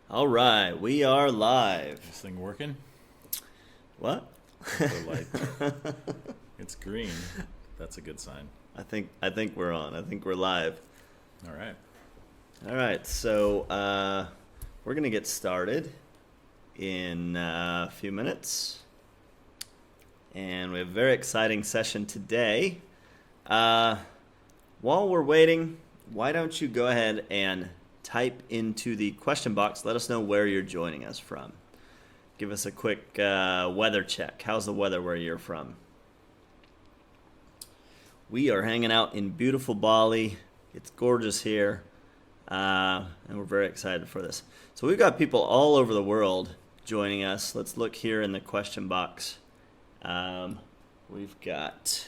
All right, we are live. This thing working? What? The light. It's green. That's a good sign. I think we're on. I think we're live. All right. All right, so we're gonna get started in a few minutes, and we have a very exciting session today. While we're waiting, why don't you go ahead and type into the question box? Let us know where you're joining us from. Give us a quick weather check. How's the weather where you're from? We are hanging out in beautiful Bali. It's gorgeous here, and we're very excited for this. So we've got people all over the world joining us. Let's look here in the question box. We've got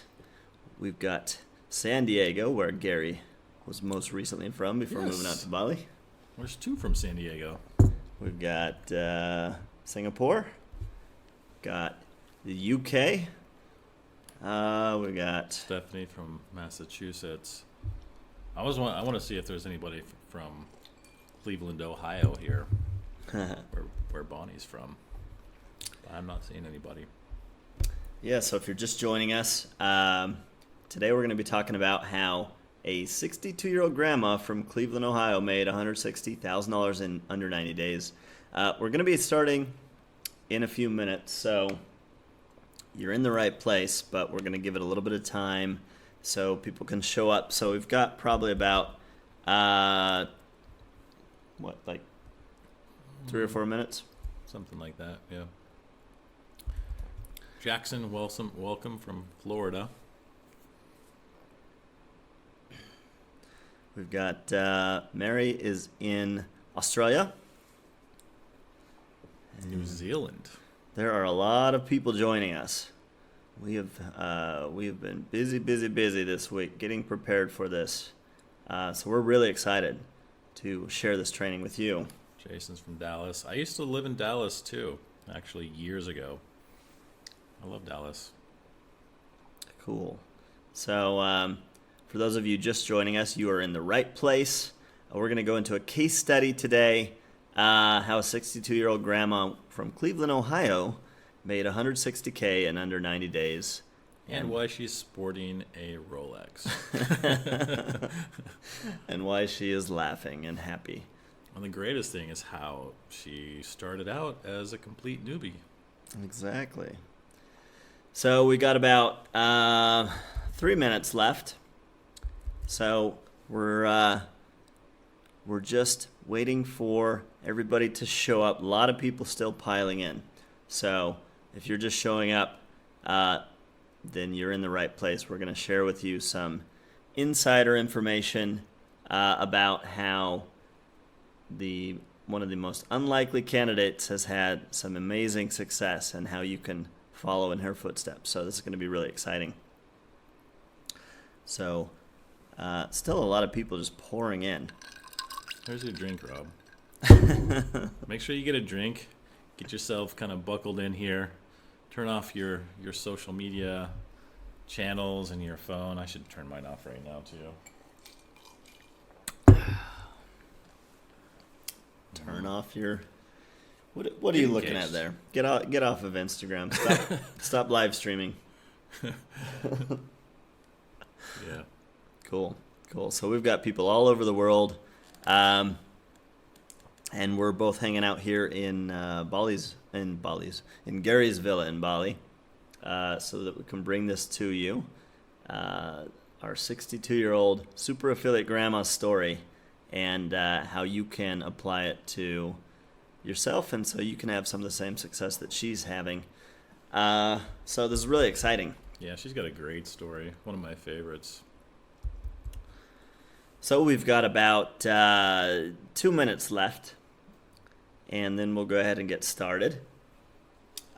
San Diego, where Gary was most recently from before moving out to Bali. There's two from San Diego. We've got Singapore, got the UK. We got Stephanie from Massachusetts. I want to see if there's anybody from Cleveland, Ohio here, where Bonnie's from. But I'm not seeing anybody. Yeah, so if you're just joining us, today we're going to be talking about how a 62-year-old grandma from Cleveland, Ohio made $160,000 in under 90 days. We're going to be starting in a few minutes, so you're in the right place, but we're going to give it a little bit of time so people can show up. So we've got probably about, 3 or 4 minutes? Something like that, yeah. Jackson, welcome from Florida. We've got Mary is in Australia. New Zealand. There are a lot of people joining us. We have been busy this week getting prepared for this. So we're really excited to share this training with you. Jason's from Dallas. I used to live in Dallas too, actually years ago. I love Dallas. Cool. So for those of you just joining us, you are in the right place. We're going to go into a case study today, how a 62-year-old grandma from Cleveland, Ohio made $160K in under 90 days. And why she's sporting a Rolex. And why she is laughing and happy. And the greatest thing is how she started out as a complete newbie. Exactly. So we got about 3 minutes left. So we're just waiting for everybody to show up. A lot of people still piling in. So if you're just showing up, then you're in the right place. We're going to share with you some insider information about how one of the most unlikely candidates has had some amazing success and how you can follow in her footsteps. So this is going to be really exciting. So still a lot of people just pouring in. There's your drink, Rob. Make sure you get a drink. Get yourself kind of buckled in here. Turn off your social media channels and your phone. I should turn mine off right now, too. Turn off your... What are you looking at there? Get off of Instagram. Stop live streaming. Yeah. Cool. So we've got people all over the world, and we're both hanging out here in Gary's villa in Bali, so that we can bring this to you. Our 62-year-old super affiliate grandma's story, and how you can apply it to yourself, and so you can have some of the same success that she's having. So this is really exciting. Yeah, she's got a great story. One of my favorites. So we've got about 2 minutes left, and then we'll go ahead and get started.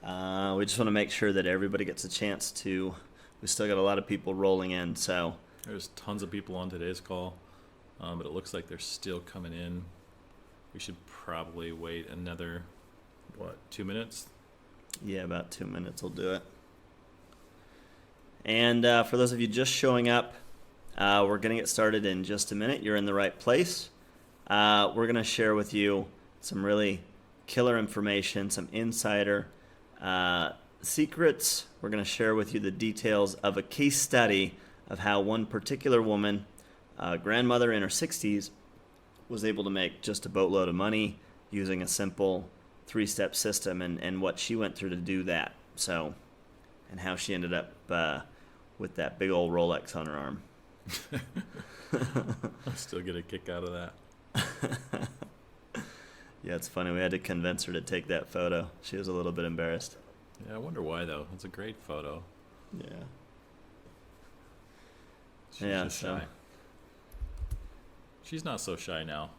We just want to make sure that everybody gets a chance to... We still got a lot of people rolling in, so... There's tons of people on today's call, but it looks like they're still coming in. We should probably wait another, 2 minutes? Yeah, about 2 minutes will do it. And for those of you just showing up, we're going to get started in just a minute. You're in the right place. We're going to share with you some really killer information, some insider secrets. We're going to share with you the details of a case study of how one particular woman, a grandmother in her 60s, was able to make just a boatload of money using a simple 3-step system, and what she went through to do that. So, and how she ended up with that big old Rolex on her arm. I still get a kick out of that. Yeah, it's funny. We had to convince her to take that photo. She was a little bit embarrassed. Yeah, I wonder why though. It's a great photo. Yeah. She's just shy. She's not so shy now.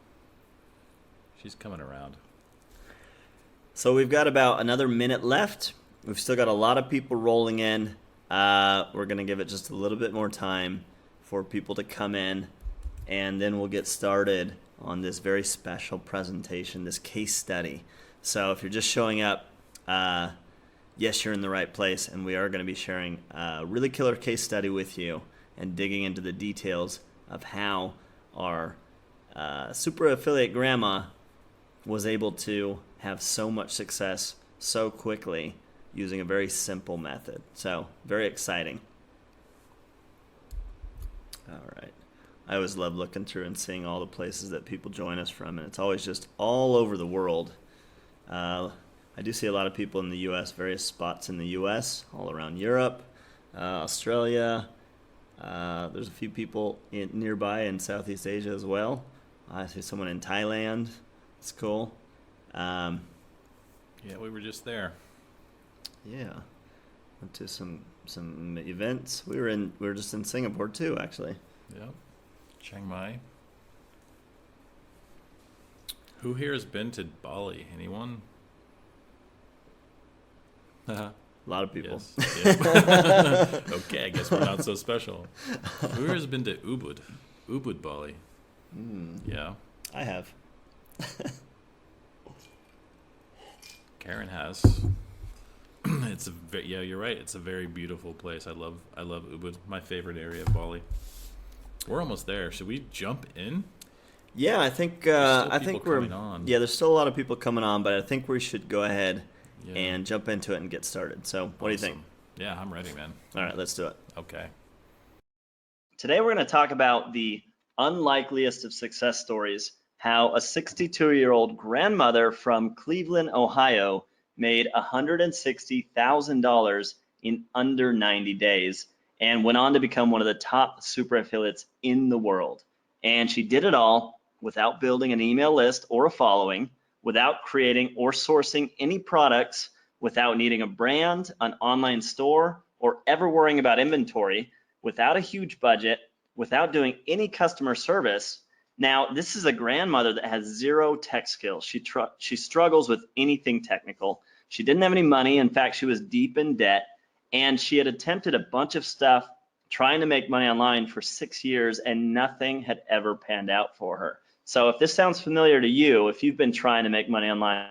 She's coming around. So we've got about another minute left. We've still got a lot of people rolling in. We're going to give it just a little bit more time for people to come in, and then we'll get started on this very special presentation, this case study. So if you're just showing up, yes, you're in the right place, and we are going to be sharing a really killer case study with you and digging into the details of how our super affiliate grandma was able to have so much success so quickly using a very simple method. So very exciting. All right. I always love looking through and seeing all the places that people join us from, and it's always just all over the world. I do see a lot of people in the U.S., various spots in the U.S., all around Europe, Australia. There's a few people nearby in Southeast Asia as well. I see someone in Thailand. It's cool. Yeah, we were just there. Yeah, went to some events. We were just in Singapore too, actually. Yep. Chiang Mai. Who here has been to Bali? Anyone? A lot of people. Yes. Yeah. Okay, I guess we're not so special. Who here has been to Ubud? Ubud, Bali. Yeah. I have. Karen has. Yeah, you're right. It's a very beautiful place. I love Ubud. My favorite area of Bali. We're almost there. Should we jump in? Yeah, I think we're coming on. Yeah, there's still a lot of people coming on, but I think we should go ahead and jump into it and get started. So, what do you think? Yeah, I'm ready, man. All right, let's do it. Okay. Today we're going to talk about the unlikeliest of success stories, how a 62-year-old grandmother from Cleveland, Ohio made $160,000 in under 90 days and went on to become one of the top super affiliates in the world. And she did it all without building an email list or a following, without creating or sourcing any products, without needing a brand, an online store, or ever worrying about inventory, without a huge budget, without doing any customer service. Now, this is a grandmother that has zero tech skills. She struggles with anything technical. She didn't have any money. In fact, she was deep in debt, and she had attempted a bunch of stuff trying to make money online for 6 years, and nothing had ever panned out for her. So if this sounds familiar to you, if you've been trying to make money online,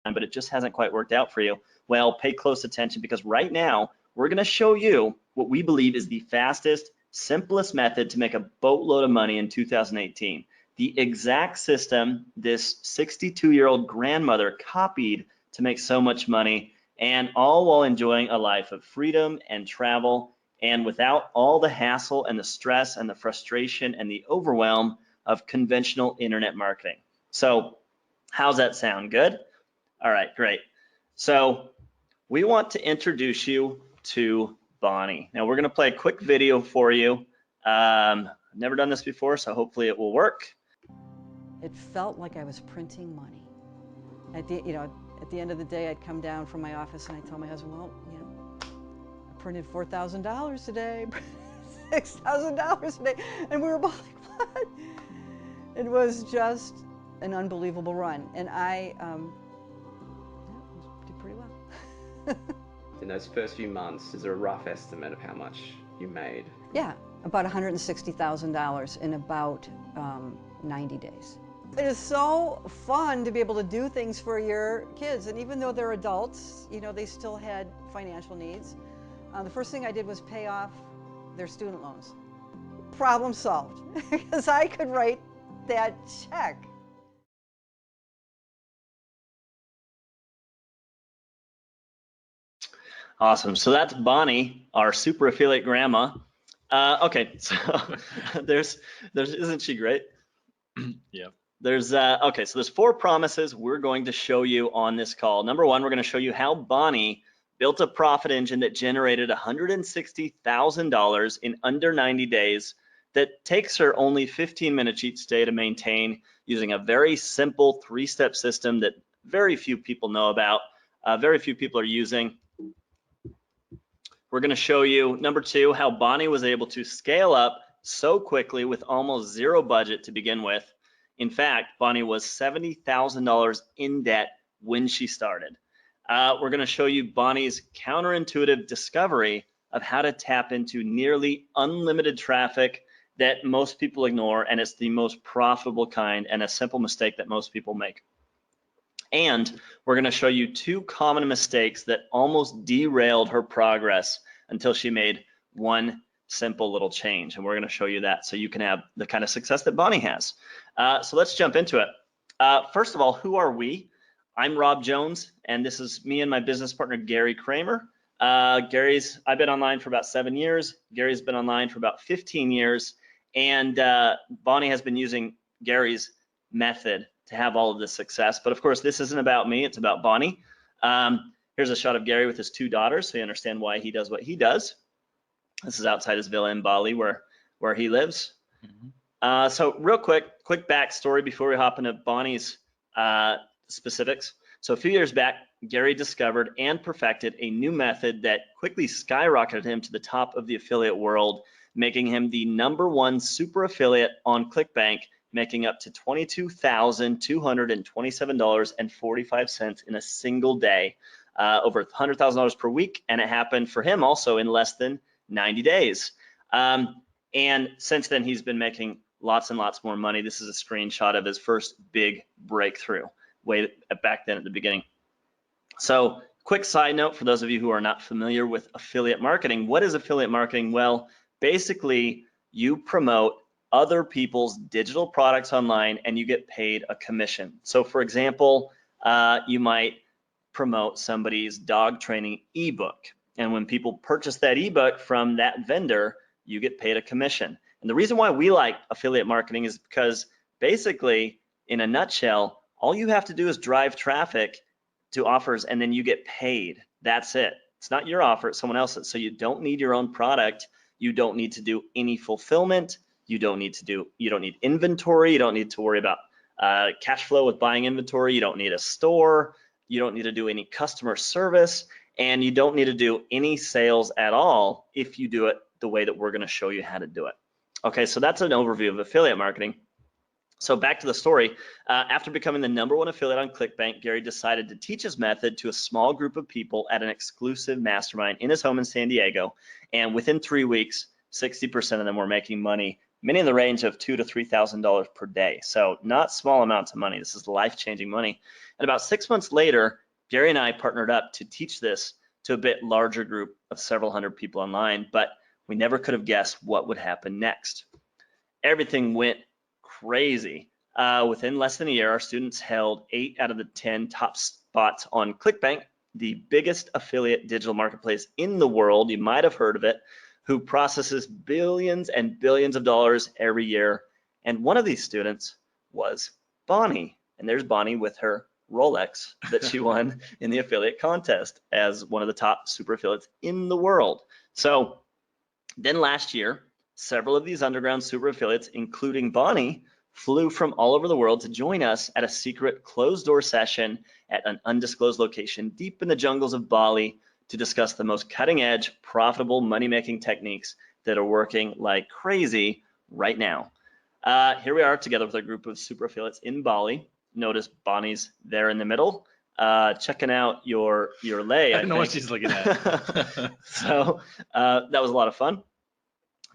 but it just hasn't quite worked out for you, well, pay close attention, because right now we're going to show you what we believe is the fastest, simplest method to make a boatload of money in 2018. The exact system this 62-year-old grandmother copied to make so much money, and all while enjoying a life of freedom and travel, and without all the hassle and the stress and the frustration and the overwhelm of conventional internet marketing. So how's that sound? Good? All right, great. So we want to introduce you to Bonnie. Now we're going to play a quick video for you. I've never done this before, so hopefully it will work. It felt like I was printing money. At the end of the day, I'd come down from my office and I'd tell my husband, well, I printed $4,000 today, $6,000 today, and we were both like, what? It was just an unbelievable run, and I did pretty well. In those first few months, is there a rough estimate of how much you made? Yeah, about $160,000 in about 90 days. It is so fun to be able to do things for your kids, and even though they're adults, they still had financial needs. The first thing I did was pay off their student loans. Problem solved, because I could write that check. Awesome. So that's Bonnie, our super affiliate grandma. Okay, so there's isn't she great? Yeah. There's okay, so there's 4 promises we're going to show you on this call. Number 1, we're going to show you how Bonnie built a profit engine that generated $160,000 in under 90 days that takes her only 15 minutes each day to maintain using a very simple 3-step system that very few people know about, very few people are using. We're going to show you, number 2, how Bonnie was able to scale up so quickly with almost 0 budget to begin with. In fact, Bonnie was $70,000 in debt when she started. We're going to show you Bonnie's counterintuitive discovery of how to tap into nearly unlimited traffic that most people ignore, and it's the most profitable kind and a simple mistake that most people make. And we're going to show you 2 common mistakes that almost derailed her progress until she made one simple little change. And we're going to show you that so you can have the kind of success that Bonnie has. So let's jump into it. First of all, who are we? I'm Rob Jones, and this is me and my business partner, Gary Kramer. I've been online for about 7 years. Gary's been online for about 15 years. And Bonnie has been using Gary's method to have all of this success. But of course, this isn't about me, it's about Bonnie. Here's a shot of Gary with his 2 daughters, so you understand why he does what he does. This is outside his villa in Bali where he lives. Mm-hmm. So real quick backstory before we hop into Bonnie's specifics. So a few years back, Gary discovered and perfected a new method that quickly skyrocketed him to the top of the affiliate world, making him the #1 super affiliate on ClickBank, making up to $22,227.45 in a single day, over $100,000 per week, and it happened for him also in less than 90 days. And since then, he's been making lots and lots more money. This is a screenshot of his first big breakthrough way back then at the beginning. So quick side note for those of you who are not familiar with affiliate marketing. What is affiliate marketing? Well, basically, you promote other people's digital products online and you get paid a commission. So for example, you might promote somebody's dog training ebook. And when people purchase that ebook from that vendor, you get paid a commission. And the reason why we like affiliate marketing is because basically, in a nutshell, all you have to do is drive traffic to offers and then you get paid. That's it. It's not your offer, it's someone else's. So you don't need your own product. You don't need to do any fulfillment. You don't need inventory. You don't need to worry about cash flow with buying inventory. You don't need a store. You don't need to do any customer service, and you don't need to do any sales at all if you do it the way that we're going to show you how to do it. Okay, so that's an overview of affiliate marketing. So back to the story. After becoming the #1 affiliate on ClickBank, Gary decided to teach his method to a small group of people at an exclusive mastermind in his home in San Diego. And within 3 weeks, 60% of them were making money, many in the range of $2,000 to $3,000 per day. So not small amounts of money. This is life-changing money. And about 6 months later, Gary and I partnered up to teach this to a bit larger group of several hundred people online, but we never could have guessed what would happen next. Everything went crazy. Within less than a year, our students held 8 out of the 10 top spots on ClickBank, the biggest affiliate digital marketplace in the world. You might have heard of it, who processes billions and billions of dollars every year. And one of these students was Bonnie. And there's Bonnie with her Rolex that she won in the affiliate contest as one of the top super affiliates in the world. So then last year, several of these underground super affiliates, including Bonnie, flew from all over the world to join us at a secret closed-door session at an undisclosed location deep in the jungles of Bali to discuss the most cutting-edge, profitable money-making techniques that are working like crazy right now. Here we are together with a group of super affiliates in Bali. Notice Bonnie's there in the middle, checking out your lay. I don't know what she's looking at. So that was a lot of fun.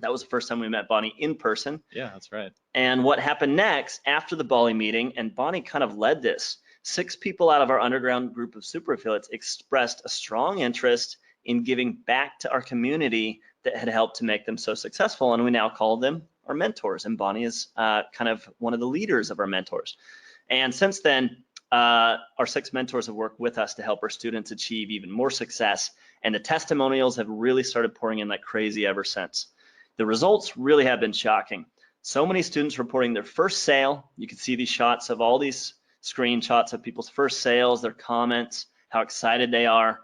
That was the first time we met Bonnie in person. Yeah, that's right. And what happened next after the Bali meeting, and Bonnie kind of led this, 6 people out of our underground group of super affiliates expressed a strong interest in giving back to our community that had helped to make them so successful. And we now call them our mentors. And Bonnie is kind of one of the leaders of our mentors. And since then, our 6 mentors have worked with us to help our students achieve even more success, and the testimonials have really started pouring in like crazy ever since. The results really have been shocking. So many students reporting their first sale. You can see these shots of all these screenshots of people's first sales, their comments, how excited they are.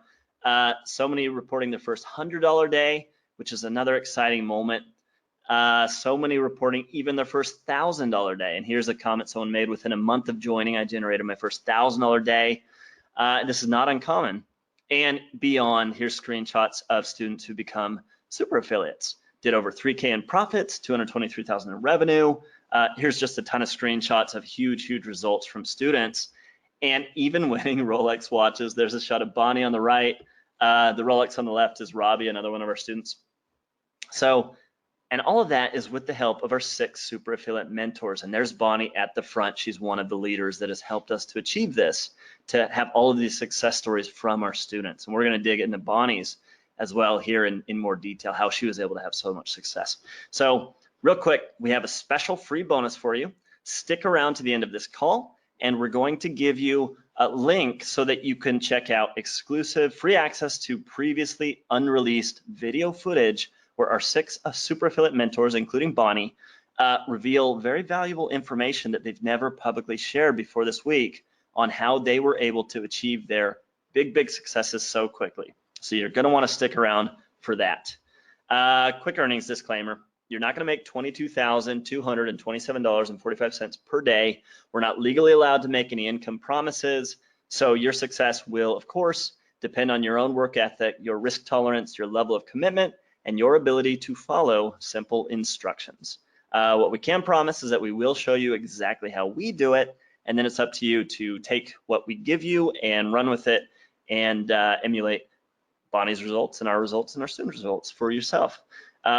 So many reporting their first $100 day, which is another exciting moment. So many reporting even their first $1,000 day. And here's a comment someone made: within a month of joining, I generated my first $1,000 day. This is not uncommon. And beyond, here's screenshots of students who become super affiliates. Did over 3K in profits, 223,000 in revenue. Here's just a ton of screenshots of huge, huge results from students, and even winning Rolex watches. There's a shot of Bonnie on the right. The Rolex on the left is Robbie, another one of our students. So, and all of that is with the help of our 6 super affiliate mentors. And there's Bonnie at the front. She's one of the leaders that has helped us to achieve this, to have all of these success stories from our students. And we're going to dig into Bonnie's as well here in more detail, how she was able to have so much success. So real quick, we have a special free bonus for you. Stick around to the end of this call, and we're going to give you a link so that you can check out exclusive free access to previously unreleased video footage where our 6 super affiliate mentors, including Bonnie, reveal very valuable information that they've never publicly shared before this week on how they were able to achieve their big successes so quickly. So you're going to want to stick around for that. Quick earnings disclaimer: you're not going to make $22,227.45 per day. We're not legally allowed to make any income promises, so your success will, of course, depend on your own work ethic, your risk tolerance, your level of commitment, and your ability to follow simple instructions. What we can promise is that we will show you exactly how we do it, and then it's up to you to take what we give you and run with it and emulate Bonnie's results and our student results for yourself.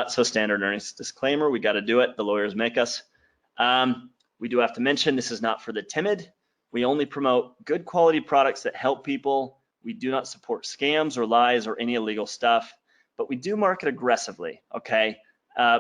So standard earnings disclaimer, we got to do it. The lawyers make us. We do have to mention this is not for the timid. We only promote good quality products that help people. We do not support scams or lies or any illegal stuff, but we do market aggressively, okay?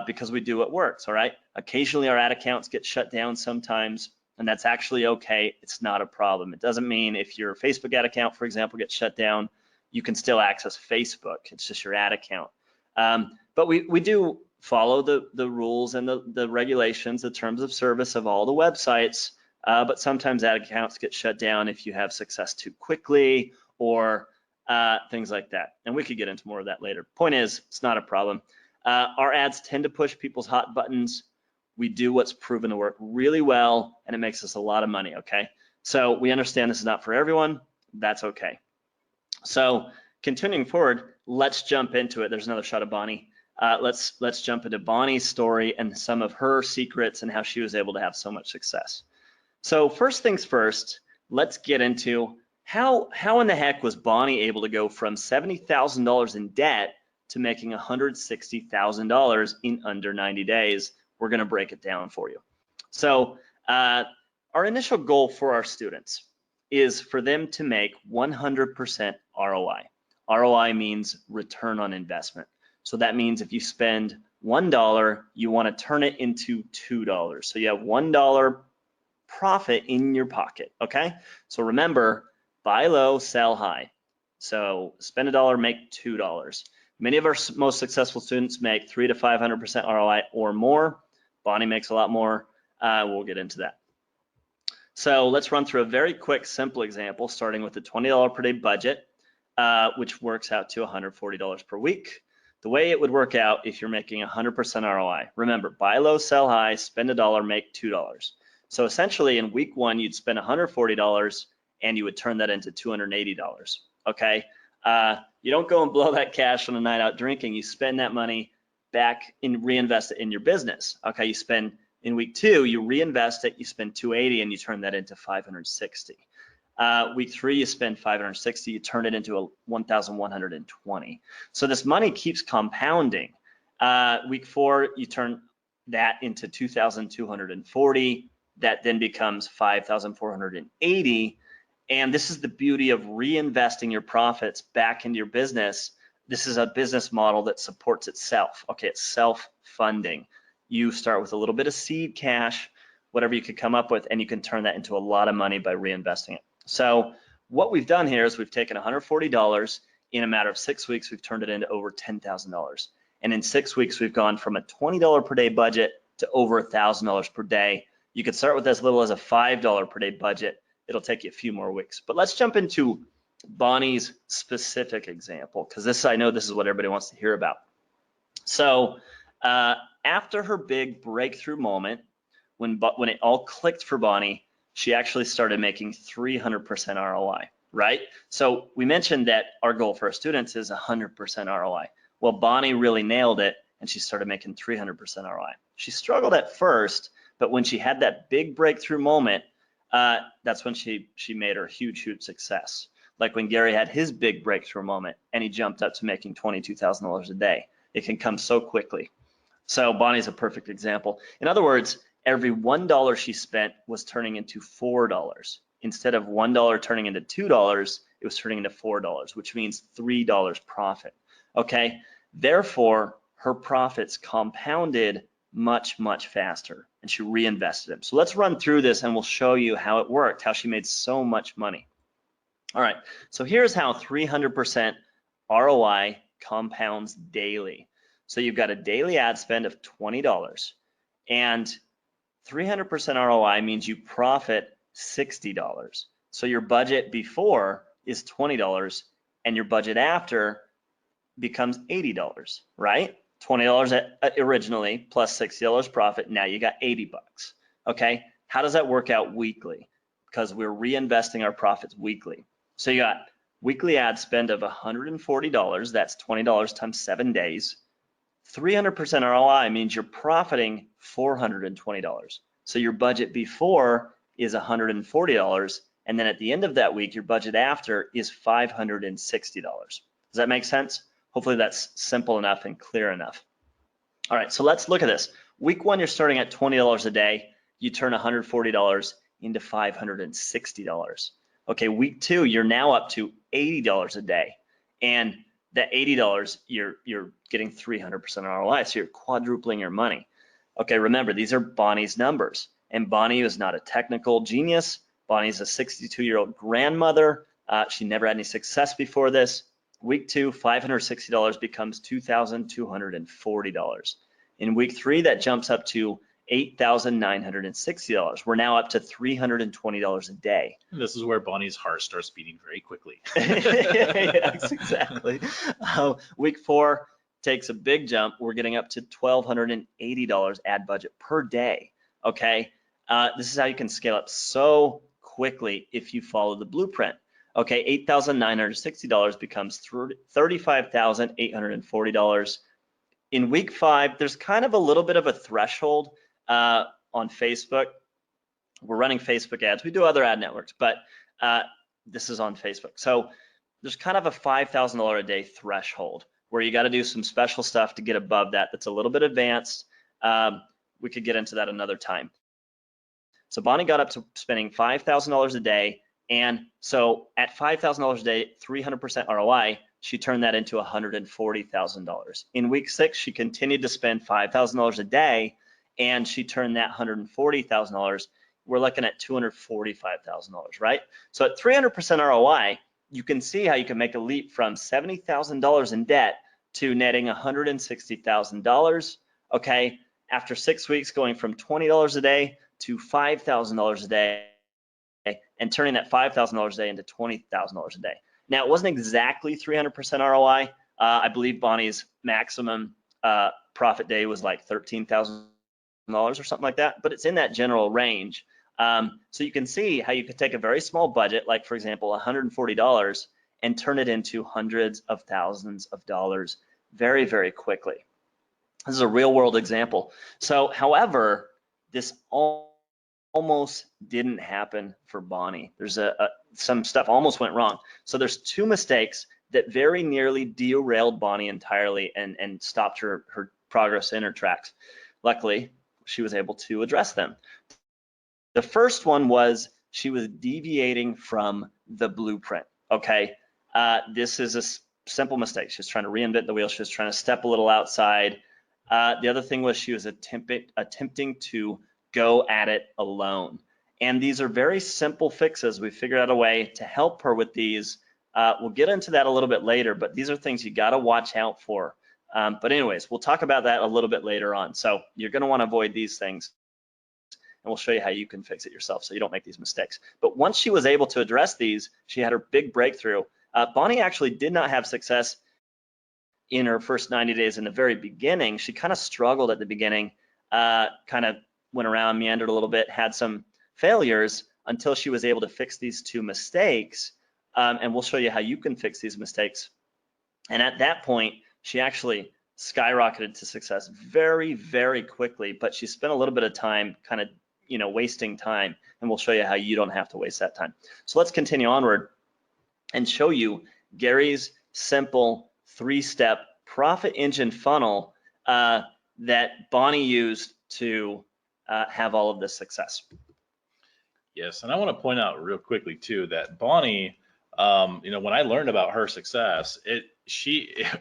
Because we do what works, all right? Occasionally our ad accounts get shut down sometimes, and that's actually okay. It's not a problem. It doesn't mean if your Facebook ad account, for example, gets shut down, you can still access Facebook. It's just your ad account. But we do follow the rules and the regulations, the terms of service of all the websites, but sometimes ad accounts get shut down if you have success too quickly or things like that. And we could get into more of that later. Point is, it's not a problem. Our ads tend to push people's hot buttons. We do what's proven to work really well, and it makes us a lot of money, okay? So we understand this is not for everyone. That's okay. So continuing forward, let's jump into it. There's another shot of Bonnie. Let's jump into Bonnie's story and some of her secrets and how she was able to have so much success. So first things first, let's get into how in the heck was Bonnie able to go from $70,000 in debt to making $160,000 in under 90 days. We're going to break it down for you. So our initial goal for our students is for them to make 100% ROI. ROI means return on investment. So that means if you spend $1, you want to turn it into $2. So you have $1 profit in your pocket, okay? So remember, buy low, sell high. So spend $1, make $2. Many of our most successful students make 300 to 500% ROI or more. Bonnie makes a lot more. We'll get into that. So let's run through a very quick, simple example, starting with the $20 per day budget, which works out to $140 per week. The way it would work out if you're making 100% ROI, remember, buy low, sell high, spend $1, make $2. So essentially in week 1, you'd spend $140 and you would turn that into $280, okay? You don't go and blow that cash on a night out drinking. You spend that money back and reinvest it in your business, okay? You spend, in week 2, you reinvest it, you spend $280 and you turn that into $560. Week 3, you spend $560, you turn it into a $1,120. So this money keeps compounding. Week 4, you turn that into $2,240. That then becomes $5,480. And this is the beauty of reinvesting your profits back into your business. This is a business model that supports itself. Okay, it's self-funding. You start with a little bit of seed cash, whatever you could come up with, and you can turn that into a lot of money by reinvesting it. So what we've done here is we've taken $140 in a matter of 6 weeks, we've turned it into over $10,000. And in 6 weeks, we've gone from a $20 per day budget to over $1,000 per day. You could start with as little as a $5 per day budget. It'll take you a few more weeks. But let's jump into Bonnie's specific example, because this, I know this is what everybody wants to hear about. So after her big breakthrough moment, when it all clicked for Bonnie, she actually started making 300% ROI, right? So we mentioned that our goal for our students is 100% ROI. Well, Bonnie really nailed it, and she started making 300% ROI. She struggled at first, but when she had that big breakthrough moment, that's when she made her huge success. Like when Gary had his big breakthrough moment and he jumped up to making $22,000 a day. It can come so quickly. So Bonnie's a perfect example. In other words, every $1 she spent was turning into $4. Instead of $1 turning into $2, it was turning into $4, which means $3 profit. Okay, therefore her profits compounded much faster, and she reinvested them. So let's run through this and we'll show you how it worked, how she made so much money. All right, so here's how 300% ROI compounds daily. So you've got a daily ad spend of $20, and 300% ROI means you profit $60. So your budget before is $20 and your budget after becomes $80, right? $20 originally plus $60 profit, now you got 80 bucks. Okay, how does that work out weekly? Because we're reinvesting our profits weekly. So you got weekly ad spend of $140, that's $20 times 7 days. 300% ROI means you're profiting $420. So your budget before is $140, and then at the end of that week, your budget after is $560. Does that make sense? Hopefully that's simple enough and clear enough. All right, so let's look at this. Week 1, you're starting at $20 a day. You turn $140 into $560. Okay, week 2, you're now up to $80 a day. And that $80, you're getting 300% ROI, so you're quadrupling your money. Okay, remember, these are Bonnie's numbers. And Bonnie is not a technical genius. Bonnie's a 62-year-old grandmother. She never had any success before this. Week 2, $560 becomes $2,240. In week 3, that jumps up to $8,960. We're now up to $320 a day. And this is where Bonnie's heart starts beating very quickly. Yes, exactly. Week 4 takes a big jump. We're getting up to $1,280 ad budget per day. Okay, this is how you can scale up so quickly if you follow the blueprint. Okay, $8,960 becomes $35,840. In week 5, there's kind of a little bit of a threshold on Facebook. We're running Facebook ads. We do other ad networks, but this is on Facebook. So there's kind of a $5,000 a day threshold where you got to do some special stuff to get above that. That's a little bit advanced. We could get into that another time. So Bonnie got up to spending $5,000 a day. And so at $5,000 a day, 300% ROI, she turned that into $140,000. In week 6, she continued to spend $5,000 a day, and she turned that $140,000. We're looking at $245,000, right? So at 300% ROI, you can see how you can make a leap from $70,000 in debt to netting $160,000. Okay, after 6 weeks, going from $20 a day to $5,000 a day, and turning that $5,000 a day into $20,000 a day. Now, it wasn't exactly 300% ROI. I believe Bonnie's maximum profit day was like $13,000 or something like that, but it's in that general range. So you can see how you could take a very small budget, like for example, $140, and turn it into hundreds of thousands of dollars very quickly. This is a real world example. So, however, this almost didn't happen for Bonnie. There's some stuff almost went wrong. So there's 2 mistakes that very nearly derailed Bonnie entirely and stopped her progress in her tracks. Luckily, she was able to address them. The first one was she was deviating from the blueprint. Okay, this is a simple mistake. She was trying to reinvent the wheel. She was trying to step a little outside. The other thing was she was attempting to go at it alone. And these are very simple fixes. We figured out a way to help her with these. We'll get into that a little bit later, but these are things you got to watch out for. But anyways, we'll talk about that a little bit later on. So you're going to want to avoid these things, and we'll show you how you can fix it yourself so you don't make these mistakes. But once she was able to address these, she had her big breakthrough. Bonnie actually did not have success in her first 90 days in the very beginning. She kind of struggled at the beginning, kind of went around, meandered a little bit, had some failures until she was able to fix these 2 mistakes. And we'll show you how you can fix these mistakes. And at that point, she actually skyrocketed to success very, very quickly, but she spent a little bit of time kind of, wasting time, and we'll show you how you don't have to waste that time. So let's continue onward and show you Gary's simple 3-step profit engine funnel that Bonnie used to have all of this success. Yes, and I want to point out real quickly too that Bonnie, when I learned about her success,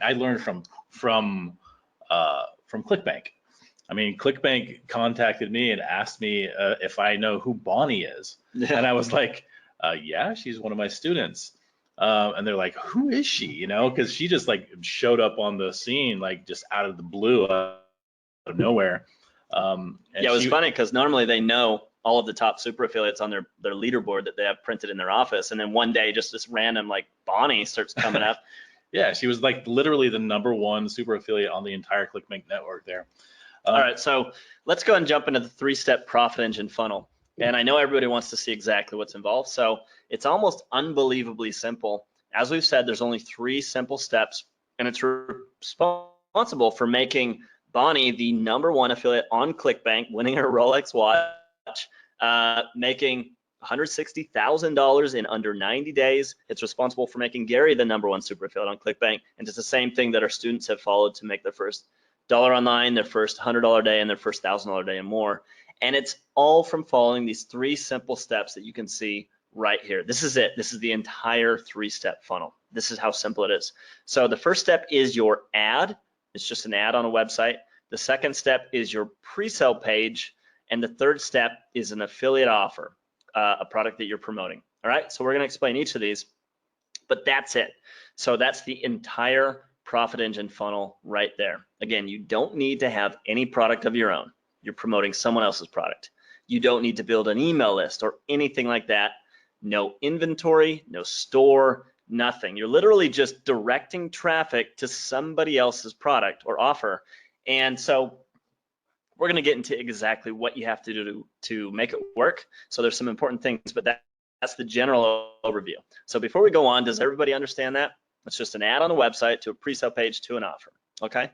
I learned from ClickBank. I mean, ClickBank contacted me and asked me if I know who Bonnie is, and I was like, yeah, she's one of my students. And they're like, who is she? Because she just like showed up on the scene like just out of the blue, out of nowhere. Yeah, it was funny because normally they know all of the top super affiliates on their leaderboard that they have printed in their office, and then one day just this random like Bonnie starts coming up. Yeah, she was like literally the #1 super affiliate on the entire ClickBank network there. All right, so let's go and jump into the 3-step profit engine funnel. And I know everybody wants to see exactly what's involved, so it's almost unbelievably simple. As we've said, there's only 3 simple steps, and it's responsible for making Bonnie the #1 affiliate on ClickBank, winning her Rolex watch, making $160,000 in under 90 days. It's responsible for making Gary the #1 super affiliate on ClickBank, and it's the same thing that our students have followed to make their first $1 online, their first $100 day, and their first $1,000 day and more. And it's all from following these 3 simple steps that you can see right here. This is it. This is the entire 3-step funnel. This is how simple it is. So the first step is your ad. It's just an ad on a website. The second step is your pre-sale page. And the third step is an affiliate offer, a product that you're promoting. All right, so we're going to explain each of these, but that's it. So that's the entire profit engine funnel right there. Again, you don't need to have any product of your own. You're promoting someone else's product. You don't need to build an email list or anything like that. No inventory, no store, nothing. You're literally just directing traffic to somebody else's product or offer. And so we're going to get into exactly what you have to do to make it work. So there's some important things, but that's the general overview. So before we go on, does everybody understand that? It's just an ad on the website to a pre-sale page to an offer, okay?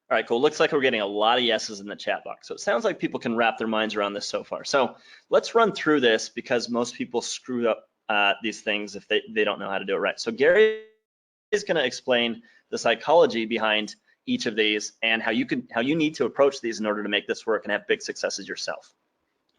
All right, cool. Looks like we're getting a lot of yeses in the chat box. So it sounds like people can wrap their minds around this so far. So let's run through this because most people screw up these things if they don't know how to do it right. So Gary is going to explain the psychology behind each of these and how you need to approach these in order to make this work and have big successes yourself.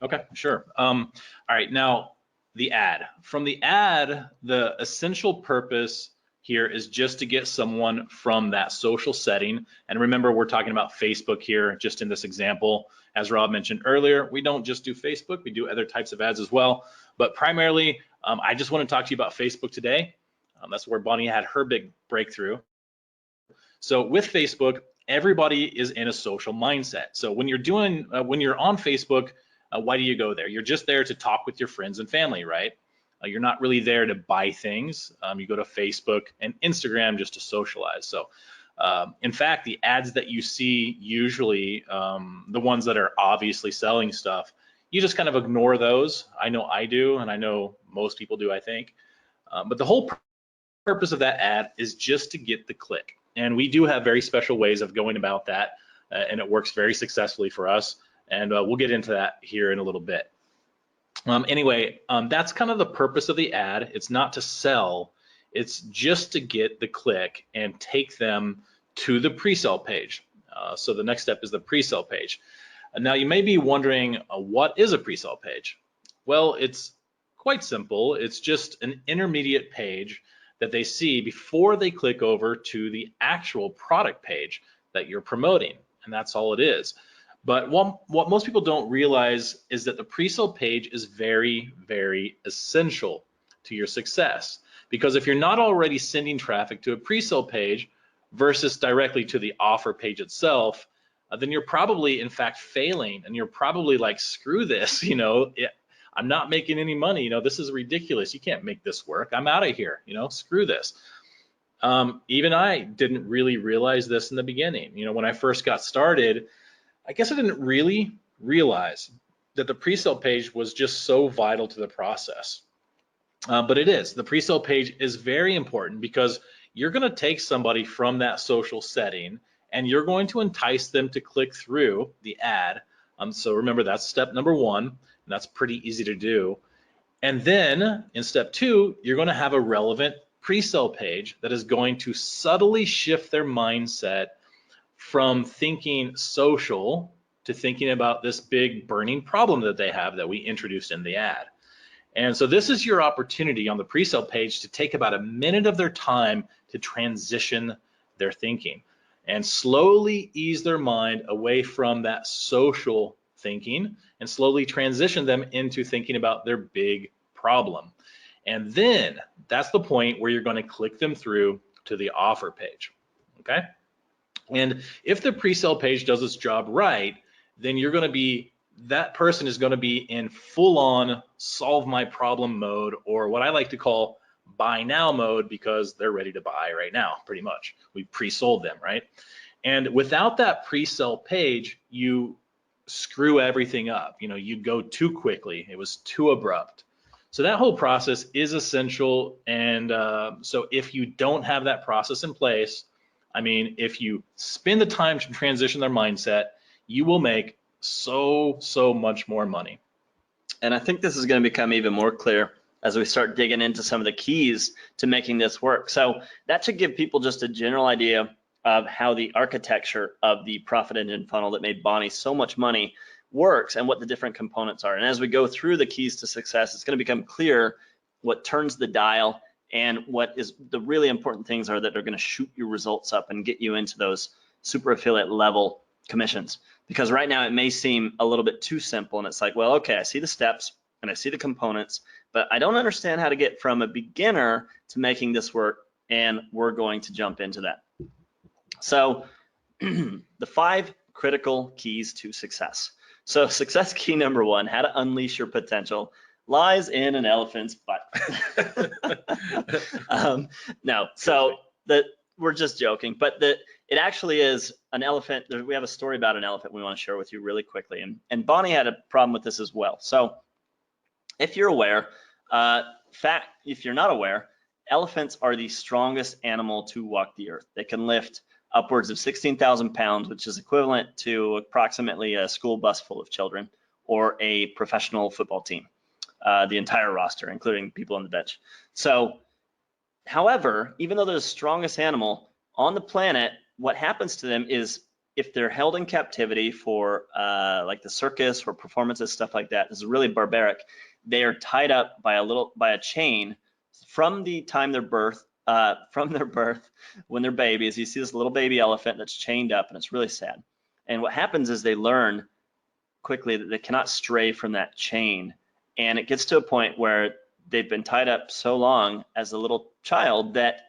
Okay, sure. All right, now the ad. From the ad, the essential purpose here is just to get someone from that social setting. And remember, we're talking about Facebook here, just in this example. As Rob mentioned earlier, we don't just do Facebook, we do other types of ads as well. But primarily, I just want to talk to you about Facebook today. That's where Bonnie had her big breakthrough. So with Facebook, everybody is in a social mindset. So when you're on Facebook, why do you go there? You're just there to talk with your friends and family, right? You're not really there to buy things. You go to Facebook and Instagram just to socialize. So in fact, the ads that you see usually, the ones that are obviously selling stuff, you just kind of ignore those. I know I do, and I know most people do, I think. But the whole purpose of that ad is just to get the click. And we do have very special ways of going about that, and it works very successfully for us. And we'll get into that here in a little bit. Anyway, that's kind of the purpose of the ad. It's not to sell, it's just to get the click and take them to the pre-sale page. So the next step is the pre-sale page. Now you may be wondering, what is a pre-sale page? Well, it's quite simple. It's just an intermediate page that they see before they click over to the actual product page that you're promoting, and that's all it is. But what most people don't realize is that the pre-sale page is very, very essential to your success. Because if you're not already sending traffic to a pre-sale page versus directly to the offer page itself, then you're probably in fact failing, and you're probably like, screw this, I'm not making any money, this is ridiculous, you can't make this work, I'm out of here, screw this. Even I didn't really realize this in the beginning. When I first got started, I guess I didn't really realize that the pre-sale page was just so vital to the process. But it is. The pre-sale page is very important because you're going to take somebody from that social setting and you're going to entice them to click through the ad. So remember, that's step number one, and that's pretty easy to do. And then in step two, you're going to have a relevant pre-sale page that is going to subtly shift their mindset from thinking social to thinking about this big burning problem that they have that we introduced in the ad. And so this is your opportunity on the pre-sale page to take about a minute of their time to transition their thinking and slowly ease their mind away from that social thinking and slowly transition them into thinking about their big problem. And then that's the point where you're going to click them through to the offer page, okay? And if the pre-sale page does its job right, then that person is going to be in full-on solve my problem mode, or what I like to call buy now mode, because they're ready to buy right now, pretty much. We pre-sold them, right? And without that pre-sale page, you screw everything up. You go too quickly. It was too abrupt. So that whole process is essential. And so if you don't have that process in place, if you spend the time to transition their mindset, you will make so much more money. And I think this is going to become even more clear as we start digging into some of the keys to making this work. So that should give people just a general idea of how the architecture of the profit engine funnel that made Bonnie so much money works and what the different components are. And as we go through the keys to success, it's going to become clear what turns the dial and what is the really important things are that are going to shoot your results up and get you into those super affiliate level commissions. Because right now it may seem a little bit too simple, and it's like, well, okay, I see the steps and I see the components, but I don't understand how to get from a beginner to making this work, and we're going to jump into that. So the 5 critical keys to success. So success key number 1, how to unleash your potential, lies in an elephant's butt. No, so we're just joking, but it actually is an elephant. We have a story about an elephant we want to share with you really quickly. And Bonnie had a problem with this as well. So if you're aware, if you're not aware, elephants are the strongest animal to walk the earth. They can lift upwards of 16,000 pounds, which is equivalent to approximately a school bus full of children or a professional football team, the entire roster, including people on the bench. So, however, even though they're the strongest animal on the planet, what happens to them is if they're held in captivity for like the circus or performances, stuff like that, this is really barbaric. They are tied up by a chain from the time their birth, when they're babies. You see this little baby elephant that's chained up, and it's really sad. And what happens is they learn quickly that they cannot stray from that chain, and it gets to a point where they've been tied up so long as a little child that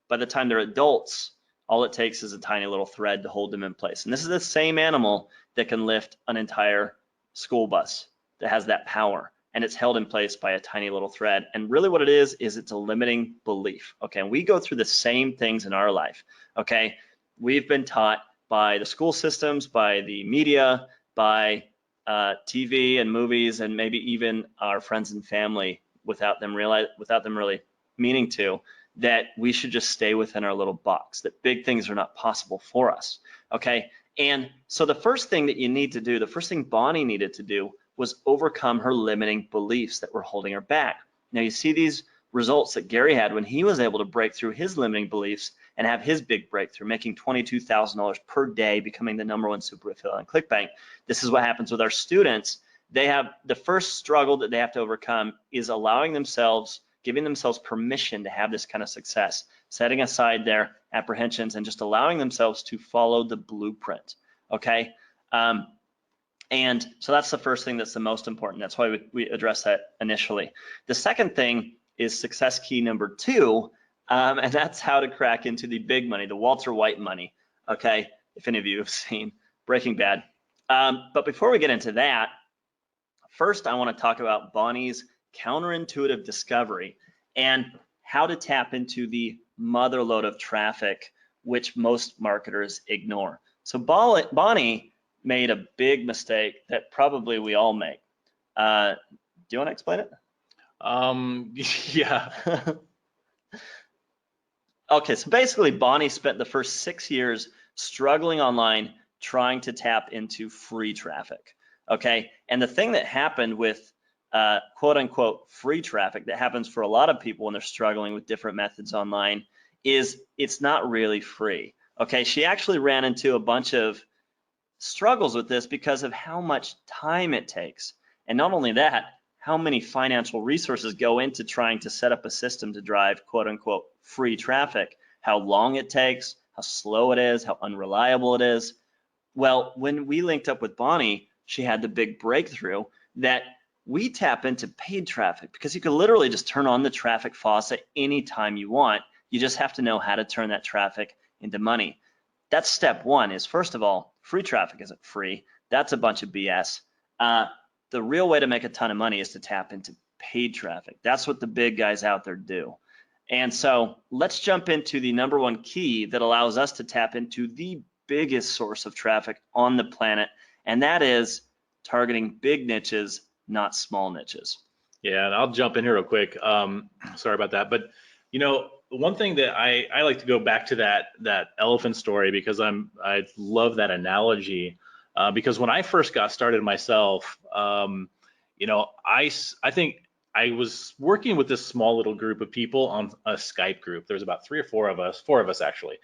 by the time they're adults, all it takes is a tiny little thread to hold them in place. And this is the same animal that can lift an entire school bus, that has that power, and it's held in place by a tiny little thread. And really what it is it's a limiting belief, okay? And we go through the same things in our life, okay? We've been taught by the school systems, by the media, by TV and movies, and maybe even our friends and family, without them really meaning to, that we should just stay within our little box, that big things are not possible for us, okay? And so the first thing that you need to do, the first thing Bonnie needed to do, was overcome her limiting beliefs that were holding her back. Now you see these results that Gary had when he was able to break through his limiting beliefs and have his big breakthrough, making $22,000 per day, becoming the #1 super affiliate on ClickBank. This is what happens with our students. They have the first struggle that they have to overcome is giving themselves permission to have this kind of success, setting aside their apprehensions and just allowing themselves to follow the blueprint, okay? And so that's the first thing that's the most important. That's why we address that initially. The second thing is success key number 2, and that's how to crack into the big money, the Walter White money, okay? If any of you have seen Breaking Bad. But before we get into that, first I want to talk about Bonnie's counterintuitive discovery and how to tap into the motherlode of traffic, which most marketers ignore. So Bonnie made a big mistake that probably we all make. Do you want to explain it? Yeah. Okay, so basically Bonnie spent the first 6 years struggling online trying to tap into free traffic, okay? And the thing that happened with quote unquote free traffic that happens for a lot of people when they're struggling with different methods online is it's not really free, okay? She actually ran into a bunch of struggles with this because of how much time it takes. And not only that, how many financial resources go into trying to set up a system to drive quote unquote free traffic, how long it takes, how slow it is, how unreliable it is. Well, when we linked up with Bonnie, she had the big breakthrough that we tap into paid traffic because you can literally just turn on the traffic faucet anytime you want. You just have to know how to turn that traffic into money. That's step 1 is, first of all, free traffic isn't free. That's a bunch of BS. The real way to make a ton of money is to tap into paid traffic. That's what the big guys out there do. And so let's jump into the number 1 key that allows us to tap into the biggest source of traffic on the planet, and that is targeting big niches, not small niches. Yeah, and I'll jump in here real quick. Sorry about that, but you know, one thing that I like to go back to that elephant story because I love that analogy because when I first got started myself, you know, I think I was working with this small little group of people on a Skype group. There's about 3 or 4 of us, 4 of us actually,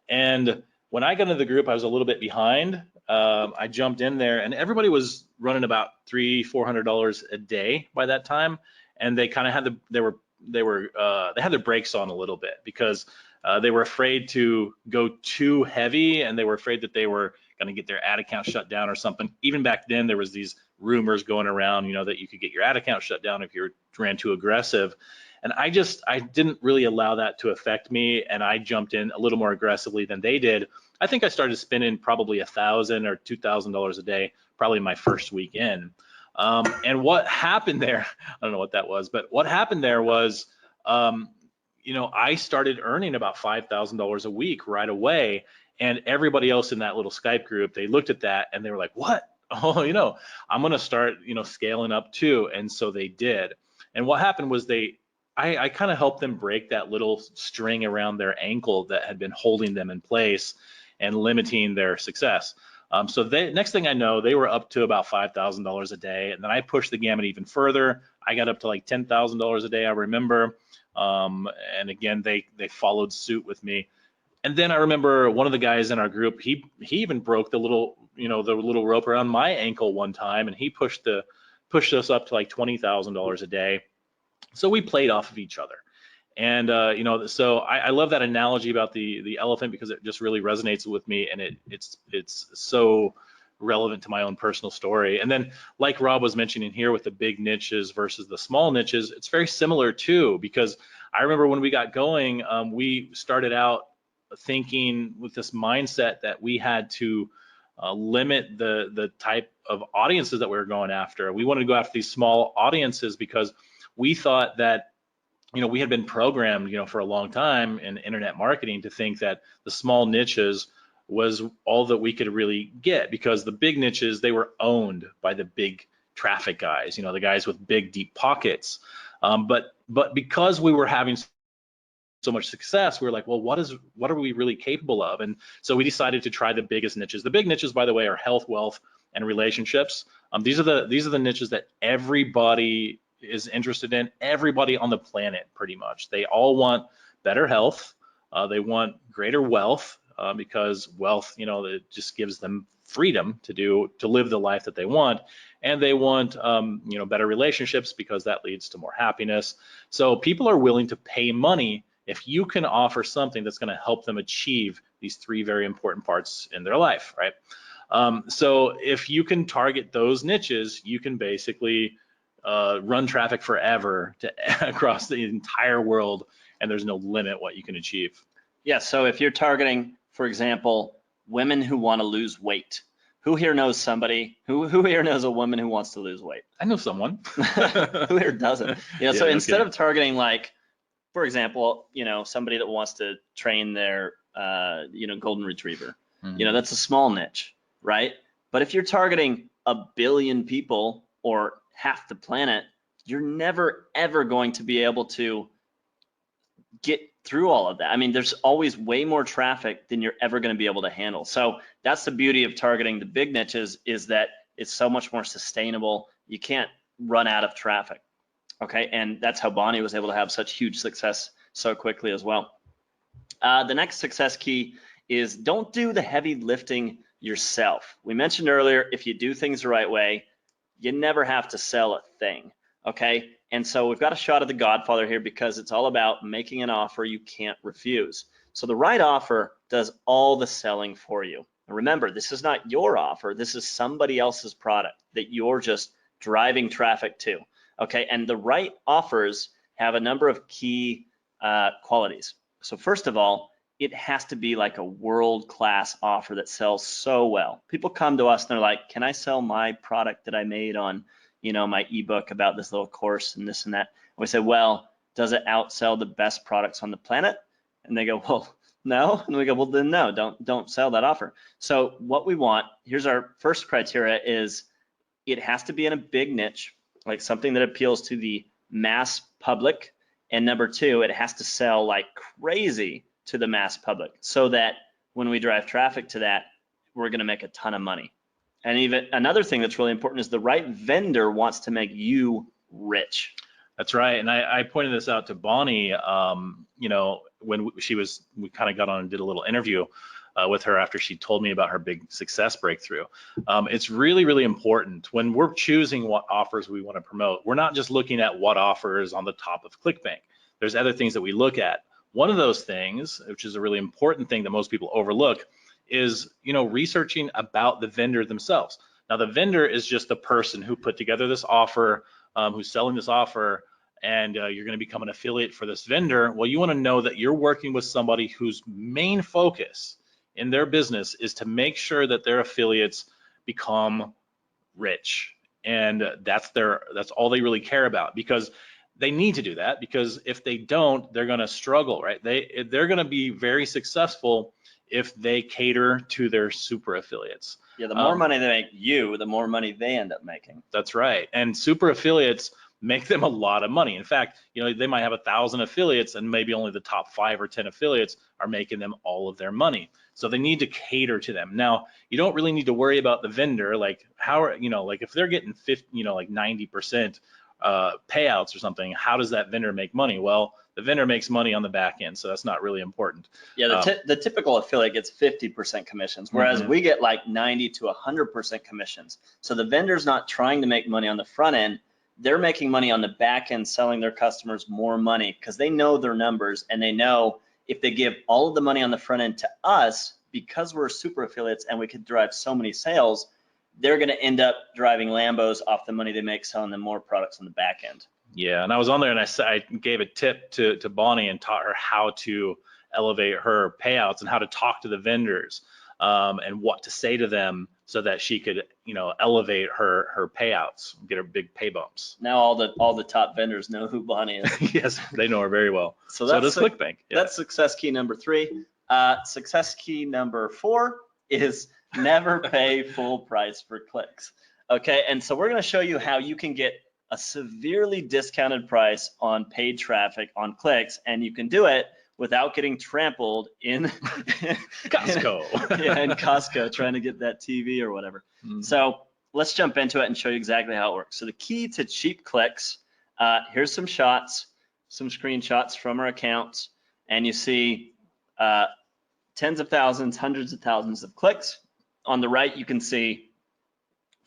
and when I got into the group, I was a little bit behind. I jumped in there, and everybody was running about $300-400 a day by that time, and they kind of had they had their brakes on a little bit because they were afraid to go too heavy, and they were afraid that they were going to get their ad account shut down or something. Even back then, there was these rumors going around, you know, that you could get your ad account shut down if you ran too aggressive. And I didn't really allow that to affect me, and I jumped in a little more aggressively than they did. I think I started spending probably $1,000 or $2,000 a day, probably my first week in. And what happened there, I don't know what that was, but what happened there was, you know, I started earning about $5,000 a week right away, and everybody else in that little Skype group, they looked at that and they were like, what? Oh, you know, I'm gonna start, you know, scaling up too. And so they did. And what happened was I kind of helped them break that little string around their ankle that had been holding them in place and limiting their success. So next thing I know, they were up to about $5,000 a day, and then I pushed the gamut even further. I got up to like $10,000 a day, I remember. And again, they followed suit with me. And then I remember one of the guys in our group, he even broke the little rope around my ankle one time, and he pushed us up to like $20,000 a day. So we played off of each other. And you know, so I love that analogy about the elephant because it just really resonates with me, and it's so relevant to my own personal story. And then, like Rob was mentioning here with the big niches versus the small niches, it's very similar too, because I remember when we got going, we started out thinking with this mindset that we had to limit the type of audiences that we were going after. We wanted to go after these small audiences because we thought that, you know, we had been programmed, you know, for a long time in internet marketing to think that the small niches was all that we could really get, because the big niches, they were owned by the big traffic guys, you know, the guys with big deep pockets. But because we were having so much success, we were like, well, what are we really capable of? And so we decided to try the biggest niches. The big niches, by the way, are health, wealth, and relationships. These are the niches that everybody is interested in, everybody on the planet pretty much. They all want better health, they want greater wealth, because wealth, you know, it just gives them freedom to live the life that they want, and they want you know, better relationships because that leads to more happiness. So people are willing to pay money if you can offer something that's going to help them achieve these 3 very important parts in their life, right? So if you can target those niches, you can basically run traffic forever across the entire world, and there's no limit what you can achieve. Yeah, so if you're targeting, for example, women who want to lose weight, who here knows somebody, who here knows a woman who wants to lose weight? I know someone. Who here doesn't? You know, so no instead kidding. of targeting like, for example, you know, somebody that wants to train their, you know, golden retriever, you know, that's a small niche, right? But if you're targeting 1 billion people or half the planet, you're never, ever going to be able to get through all of that. I mean, there's always way more traffic than you're ever going to be able to handle. So that's the beauty of targeting the big niches, is that it's so much more sustainable. You can't run out of traffic. Okay, and that's how Bonnie was able to have such huge success so quickly as well. The next success key is don't do the heavy lifting yourself. We mentioned earlier, if you do things the right way, you never have to sell a thing. Okay, and so we've got a shot of the Godfather here because it's all about making an offer you can't refuse. So the right offer does all the selling for you. And remember, this is not your offer. This is somebody else's product that you're just driving traffic to. Okay, and the right offers have a number of key qualities. So first of all, it has to be like a world-class offer that sells so well. People come to us and they're like, can I sell my product that I made on, you know, my ebook about this little course and this and that? And we say, well, does it outsell the best products on the planet? And they go, well, no. And we go, well, then no, don't sell that offer. So what we want, here's our first criteria, is it has to be in a big niche, like something that appeals to the mass public. And number two, it has to sell like crazy to the mass public, so that when we drive traffic to that, we're going to make a ton of money. And even another thing that's really important is the right vendor wants to make you rich. That's right. And I pointed this out to Bonnie, you know, when we kind of got on and did a little interview with her after she told me about her big success breakthrough. It's really, really important when we're choosing what offers we want to promote. We're not just looking at what offer is on the top of ClickBank. There's other things that we look at. One of those things, which is a really important thing that most people overlook, is, you know, researching about the vendor themselves. Now, the vendor is just the person who put together this offer, who's selling this offer, and you're going to become an affiliate for this vendor. Well, you want to know that you're working with somebody whose main focus in their business is to make sure that their affiliates become rich, and that's all they really care about, because they need to do that, because if they don't, they're going to struggle, right? They're going to be very successful if they cater to their super affiliates. Yeah, the more money they make you, the more money they end up making. That's right. And super affiliates make them a lot of money. In fact, you know, they might have 1,000 affiliates and maybe only the top 5 or 10 affiliates are making them all of their money. So they need to cater to them. Now, you don't really need to worry about the vendor, like like if they're getting 90% payouts or something, how does that vendor make money? Well, the vendor makes money on the back end, so that's not really important. Yeah, the typical affiliate gets 50% commissions, whereas we get like 90 to 100% commissions. So the vendor's not trying to make money on the front end. They're making money on the back end, selling their customers more money, because they know their numbers, and they know if they give all of the money on the front end to us, because we're super affiliates and we could drive so many sales, they're going to end up driving Lambos off the money they make selling them more products on the back end. Yeah, and I was on there and I gave a tip to Bonnie and taught her how to elevate her payouts and how to talk to the vendors, and what to say to them so that she could, elevate her payouts, get her big pay bumps. Now all the top vendors know who Bonnie is. Yes, they know her very well. So does ClickBank. Yeah. That's success key number 3. Success key number 4 is never pay full price for clicks. Okay, and so we're going to show you how you can get a severely discounted price on paid traffic on clicks, and you can do it without getting trampled in Costco. in Costco trying to get that TV or whatever. So let's jump into it and show you exactly how it works. So the key to cheap clicks, here's some shots, some screenshots from our accounts, and you see tens of thousands, hundreds of thousands of clicks. On the right, you can see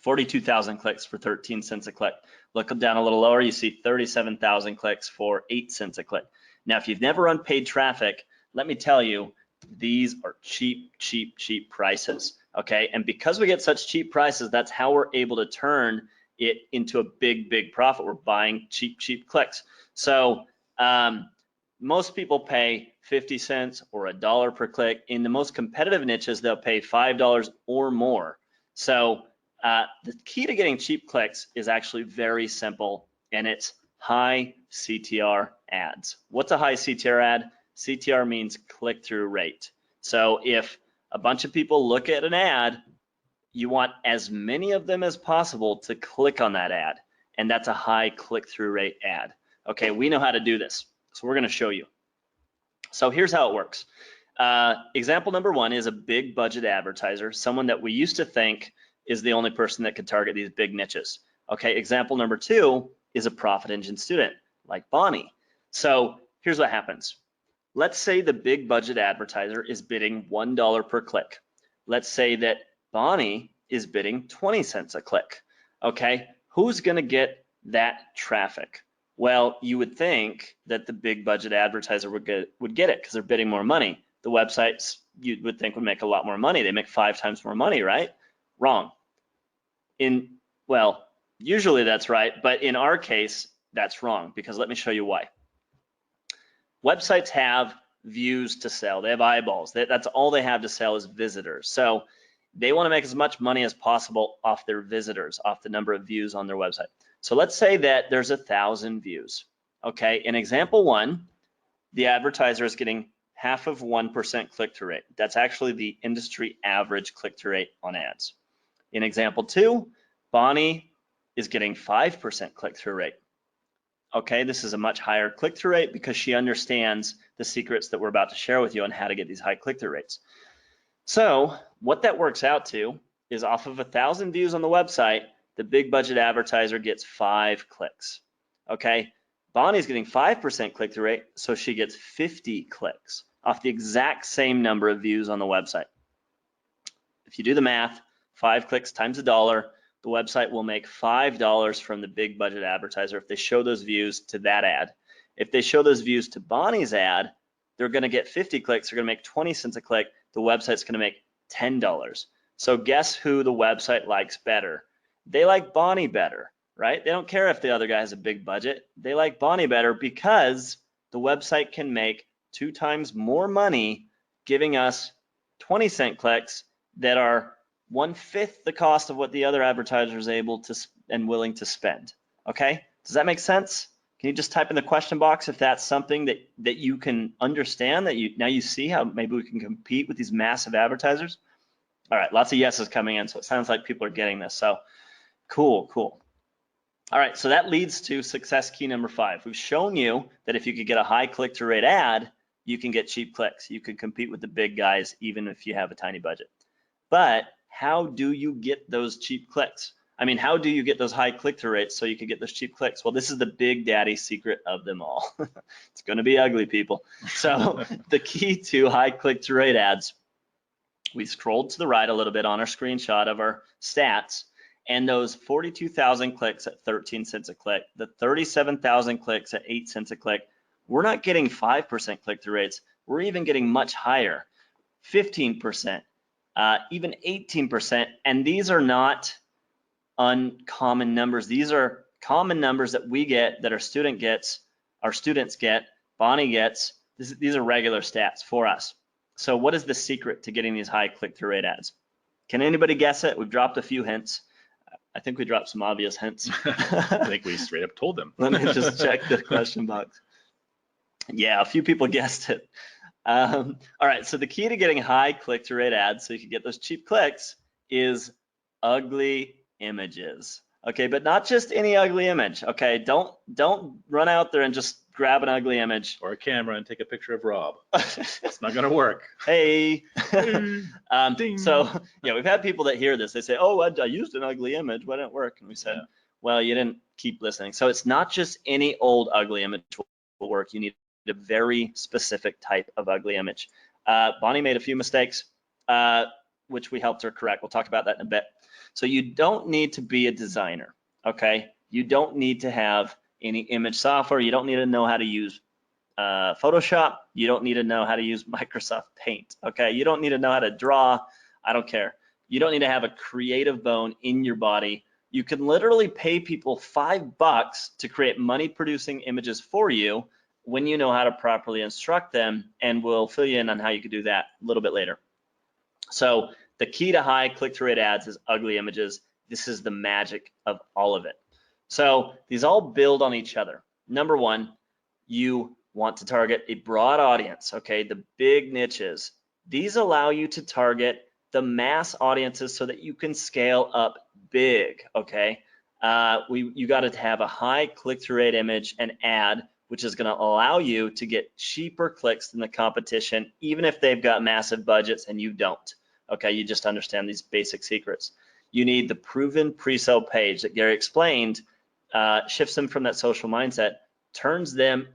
42,000 clicks for 13 cents a click. Look down a little lower, you see 37,000 clicks for 8 cents a click. Now, if you've never run paid traffic, let me tell you, these are cheap, cheap, cheap prices. Okay, and because we get such cheap prices, that's how we're able to turn it into a big profit. We're buying cheap clicks. So most people pay 50 cents or $1 per click. In the most competitive niches, they'll pay $5 or more. So the key to getting cheap clicks is actually very simple, and it's high CTR ads. What's a high CTR ad? CTR means click-through rate. So if a bunch of people look at an ad, you want as many of them as possible to click on that ad, and that's a high click-through rate ad. Okay, we know how to do this, so we're going to show you. So here's how it works. Example number one is a big budget advertiser, someone that we used to think is the only person that could target these big niches. Okay, example number two is a profit engine student like Bonnie. So here's what happens. Let's say the big budget advertiser is bidding $1 per click. Let's say that Bonnie is bidding 20 cents a click. Okay, who's going to get that traffic? Well, you would think that the big budget advertiser would get it because they're bidding more money. The websites you would think would make a lot more money. They make 5 times more money, right? Wrong. Well, usually that's right, but in our case, that's wrong, because let me show you why. Websites have views to sell. They have eyeballs. That's all they have to sell is visitors. So they want to make as much money as possible off their visitors, off the number of views on their website. So let's say that there's 1,000 views. Okay, in example one, the advertiser is getting half of 1% click-through rate. That's actually the industry average click-through rate on ads. In example two, Bonnie is getting 5% click-through rate. Okay, this is a much higher click-through rate because she understands the secrets that we're about to share with you on how to get these high click-through rates. So what that works out to is off of 1,000 views on the website, the big budget advertiser gets 5 clicks. Okay, Bonnie's getting 5% click-through rate, so she gets 50 clicks off the exact same number of views on the website. If you do the math, 5 clicks times $1, the website will make $5 from the big budget advertiser if they show those views to that ad. If they show those views to Bonnie's ad, they're going to get 50 clicks. They're going to make 20 cents a click. The website's going to make $10. So guess who the website likes better? They like Bonnie better, right? They don't care if the other guy has a big budget. They like Bonnie better because the website can make 2 times more money giving us 20-cent clicks that are 1/5 the cost of what the other advertiser is able to and willing to spend. Okay, does that make sense? Can you just type in the question box if that's something that you can understand, that now you see how maybe we can compete with these massive advertisers? All right, lots of yeses coming in, so it sounds like people are getting this. So cool. All right, so that leads to success key number 5. We've shown you that if you could get a high click-through rate ad, you can get cheap clicks. You can compete with the big guys even if you have a tiny budget. But how do you get those cheap clicks? I mean, how do you get those high click-through rates so you can get those cheap clicks? Well, this is the big daddy secret of them all. It's going to be ugly, people. So the key to high click-through rate ads, we scrolled to the right a little bit on our screenshot of our stats, and those 42,000 clicks at 13 cents a click, the 37,000 clicks at 8 cents a click, we're not getting 5% click-through rates. We're even getting much higher, 15%. Even 18%, and these are not uncommon numbers. These are common numbers that we get, that our students get, Bonnie gets. These are regular stats for us. So what is the secret to getting these high click-through rate ads? Can anybody guess it? We've dropped a few hints. I think we dropped some obvious hints. I think we straight up told them. Let me just check the question box. Yeah, a few people guessed it. All right, so the key to getting high click-through rate ads so you can get those cheap clicks is ugly images. Okay, but not just any ugly image. Okay, don't run out there and just grab an ugly image. Or a camera and take a picture of Rob. It's not gonna work. Hey. Ding. So yeah, we've had people that hear this. They say, oh, I used an ugly image. Why didn't it work? And we said, well, you didn't keep listening. So it's not just any old ugly image will work. You need a very specific type of ugly image. Bonnie made a few mistakes, which we helped her correct. We'll talk about that in a bit. So you don't need to be a designer, okay? You don't need to have any image software. You don't need to know how to use Photoshop. You don't need to know how to use Microsoft Paint, okay? You don't need to know how to draw. I don't care. You don't need to have a creative bone in your body. You can literally pay people $5 to create money producing images for you when you know how to properly instruct them, and we'll fill you in on how you can do that a little bit later. So the key to high click-through rate ads is ugly images. This is the magic of all of it. So these all build on each other. Number one, you want to target a broad audience, okay? The big niches. These allow you to target the mass audiences so that you can scale up big, okay? You got to have a high click-through rate image and ad, which is going to allow you to get cheaper clicks than the competition, even if they've got massive budgets and you don't, okay? You just understand these basic secrets. You need the proven pre-sale page that Gary explained, shifts them from that social mindset, turns them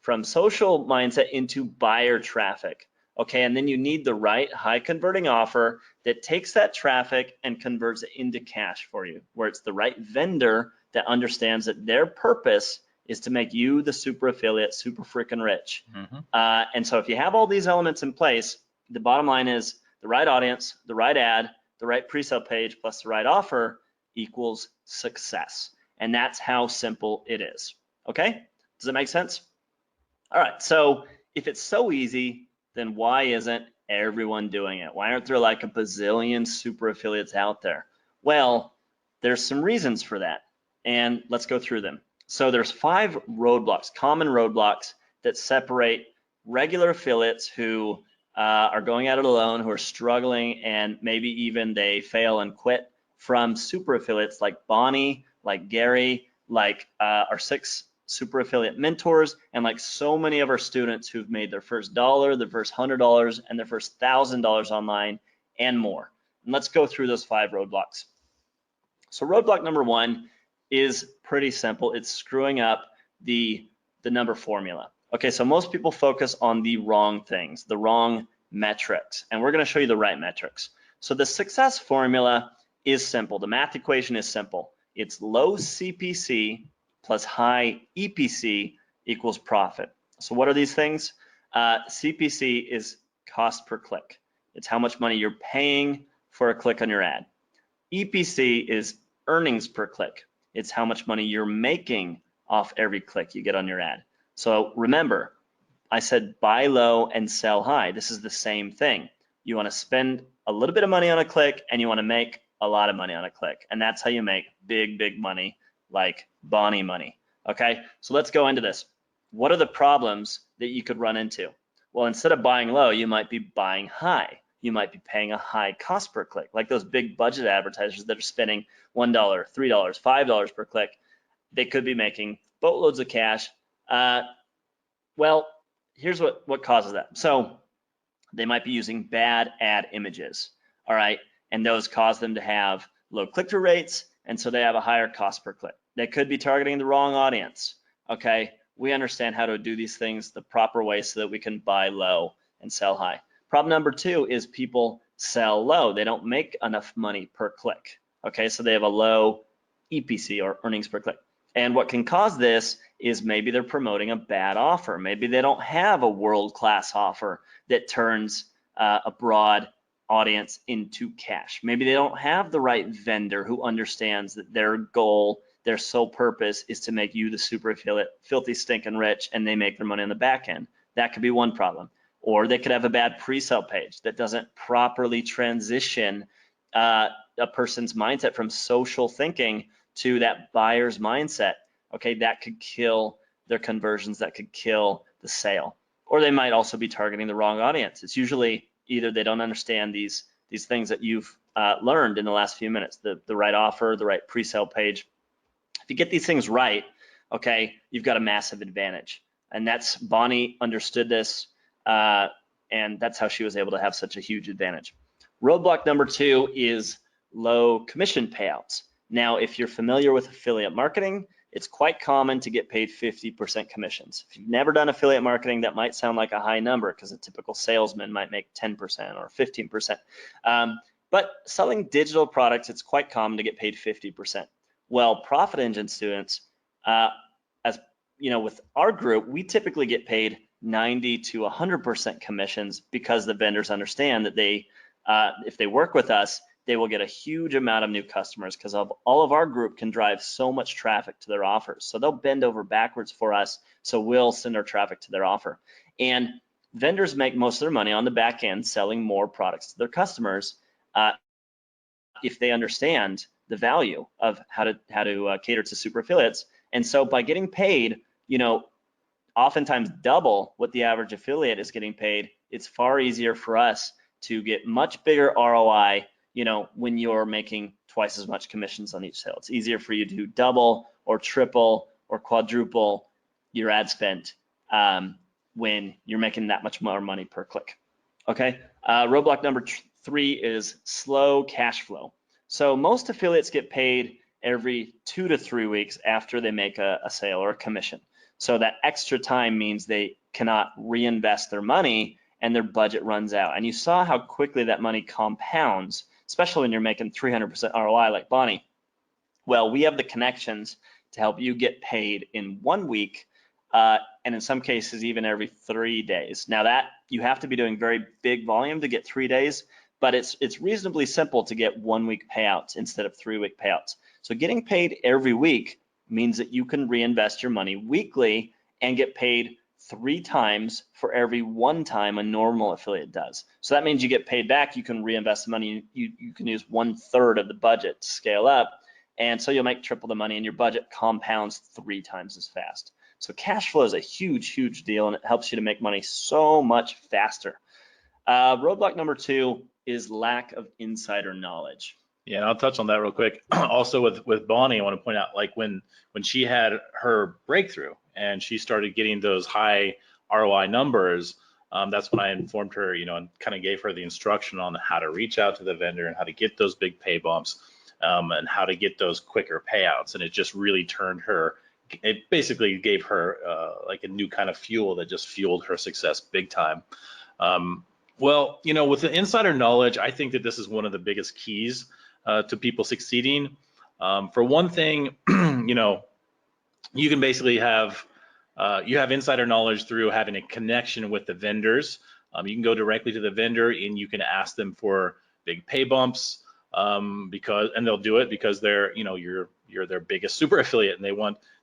from social mindset into buyer traffic. Okay, and then you need the right high converting offer that takes that traffic and converts it into cash for you, where it's the right vendor that understands that their purpose is to make you the super affiliate super freaking rich. And so if you have all these elements in place, the bottom line is the right audience, the right ad, the right pre-sale page plus the right offer equals success. And that's how simple it is. Okay, does that make sense? All right, so if it's so easy, then why isn't everyone doing it? Why aren't there like a bazillion super affiliates out there? Well, there's some reasons for that, and let's go through them. So there's 5 roadblocks, common roadblocks that separate regular affiliates who are going at it alone, who are struggling, and maybe even they fail and quit, from super affiliates like Bonnie, like Gary, like our 6 super affiliate mentors, and like so many of our students who've made their first $1, their first $100, and their first $1,000 online and more. And let's go through those 5 roadblocks. So roadblock number 1 is pretty simple. It's screwing up the number formula. Okay, so most people focus on the wrong things, the wrong metrics, and we're going to show you the right metrics. So the success formula is simple. The math equation is simple. It's low CPC plus high EPC equals profit. So what are these things? CPC is cost per click. It's how much money you're paying for a click on your ad. EPC is earnings per click. It's how much money you're making off every click you get on your ad. So remember, I said buy low and sell high. This is the same thing. You want to spend a little bit of money on a click and you want to make a lot of money on a click. And that's how you make big, big money, like Bonnie money. Okay, so let's go into this. What are the problems that you could run into? Well, instead of buying low, you might be buying high. You might be paying a high cost per click, like those big budget advertisers that are spending $1, $3, $5 per click. They could be making boatloads of cash. Well, here's what causes that. So they might be using bad ad images, all right? And those cause them to have low click-through rates, and so they have a higher cost per click. They could be targeting the wrong audience, okay? We understand how to do these things the proper way so that we can buy low and sell high. Problem number 2 is people sell low. They don't make enough money per click, okay? So they have a low EPC, or earnings per click. And what can cause this is maybe they're promoting a bad offer. Maybe they don't have a world-class offer that turns a broad audience into cash. Maybe they don't have the right vendor who understands that their goal, their sole purpose is to make you the super affiliate, filthy stinking rich, and they make their money on the back end. That could be one problem. Or they could have a bad pre-sale page that doesn't properly transition a person's mindset from social thinking to that buyer's mindset. Okay, that could kill their conversions, that could kill the sale. Or they might also be targeting the wrong audience. It's usually either they don't understand these things that you've learned in the last few minutes, the right offer, the right pre-sale page. If you get these things right, okay, you've got a massive advantage. And that's, Bonnie understood this, and that's how she was able to have such a huge advantage. Roadblock number 2 is low commission payouts. Now, if you're familiar with affiliate marketing, it's quite common to get paid 50% commissions. If you've never done affiliate marketing, that might sound like a high number because a typical salesman might make 10% or 15%. But selling digital products, it's quite common to get paid 50%. Well, Profit Engine students, as you know, with our group, we typically get paid 90 to 100% commissions because the vendors understand that they if they work with us, they will get a huge amount of new customers because all of our group can drive so much traffic to their offers. So they'll bend over backwards for us, so we'll send our traffic to their offer. And vendors make most of their money on the back end selling more products to their customers if they understand the value of how to cater to super affiliates. And so by getting paid, oftentimes double what the average affiliate is getting paid, it's far easier for us to get much bigger ROI, when you're making twice as much commissions on each sale. It's easier for you to double or triple or quadruple your ad spend when you're making that much more money per click. Okay, roadblock number 3 is slow cash flow. So most affiliates get paid every 2 to 3 weeks after they make a sale or a commission. So that extra time means they cannot reinvest their money and their budget runs out. And you saw how quickly that money compounds, especially when you're making 300% ROI like Bonnie. Well, we have the connections to help you get paid in 1 week, and in some cases even every 3 days. Now that you have to be doing very big volume to get 3 days, but it's reasonably simple to get 1 week payouts instead of 3 week payouts. So getting paid every week means that you can reinvest your money weekly and get paid 3 times for every 1 time a normal affiliate does. So that means you get paid back, you can reinvest the money, you can use 1/3 of the budget to scale up, and so you'll make triple the money and your budget compounds 3 times as fast. So cash flow is a huge, huge deal, and it helps you to make money so much faster. Roadblock number 2 is lack of insider knowledge. Yeah, and I'll touch on that real quick. Also with Bonnie, I want to point out, like when she had her breakthrough and she started getting those high ROI numbers, that's when I informed her, and kind of gave her the instruction on how to reach out to the vendor and how to get those big pay bumps, and how to get those quicker payouts. And it just really turned her, it basically gave her like a new kind of fuel that just fueled her success big time. Well, with the insider knowledge, I think that this is one of the biggest keys to people succeeding. For one thing, you can basically have insider knowledge through having a connection with the vendors. You can go directly to the vendor and you can ask them for big pay bumps, and they'll do it because they're, you're their biggest super affiliate, and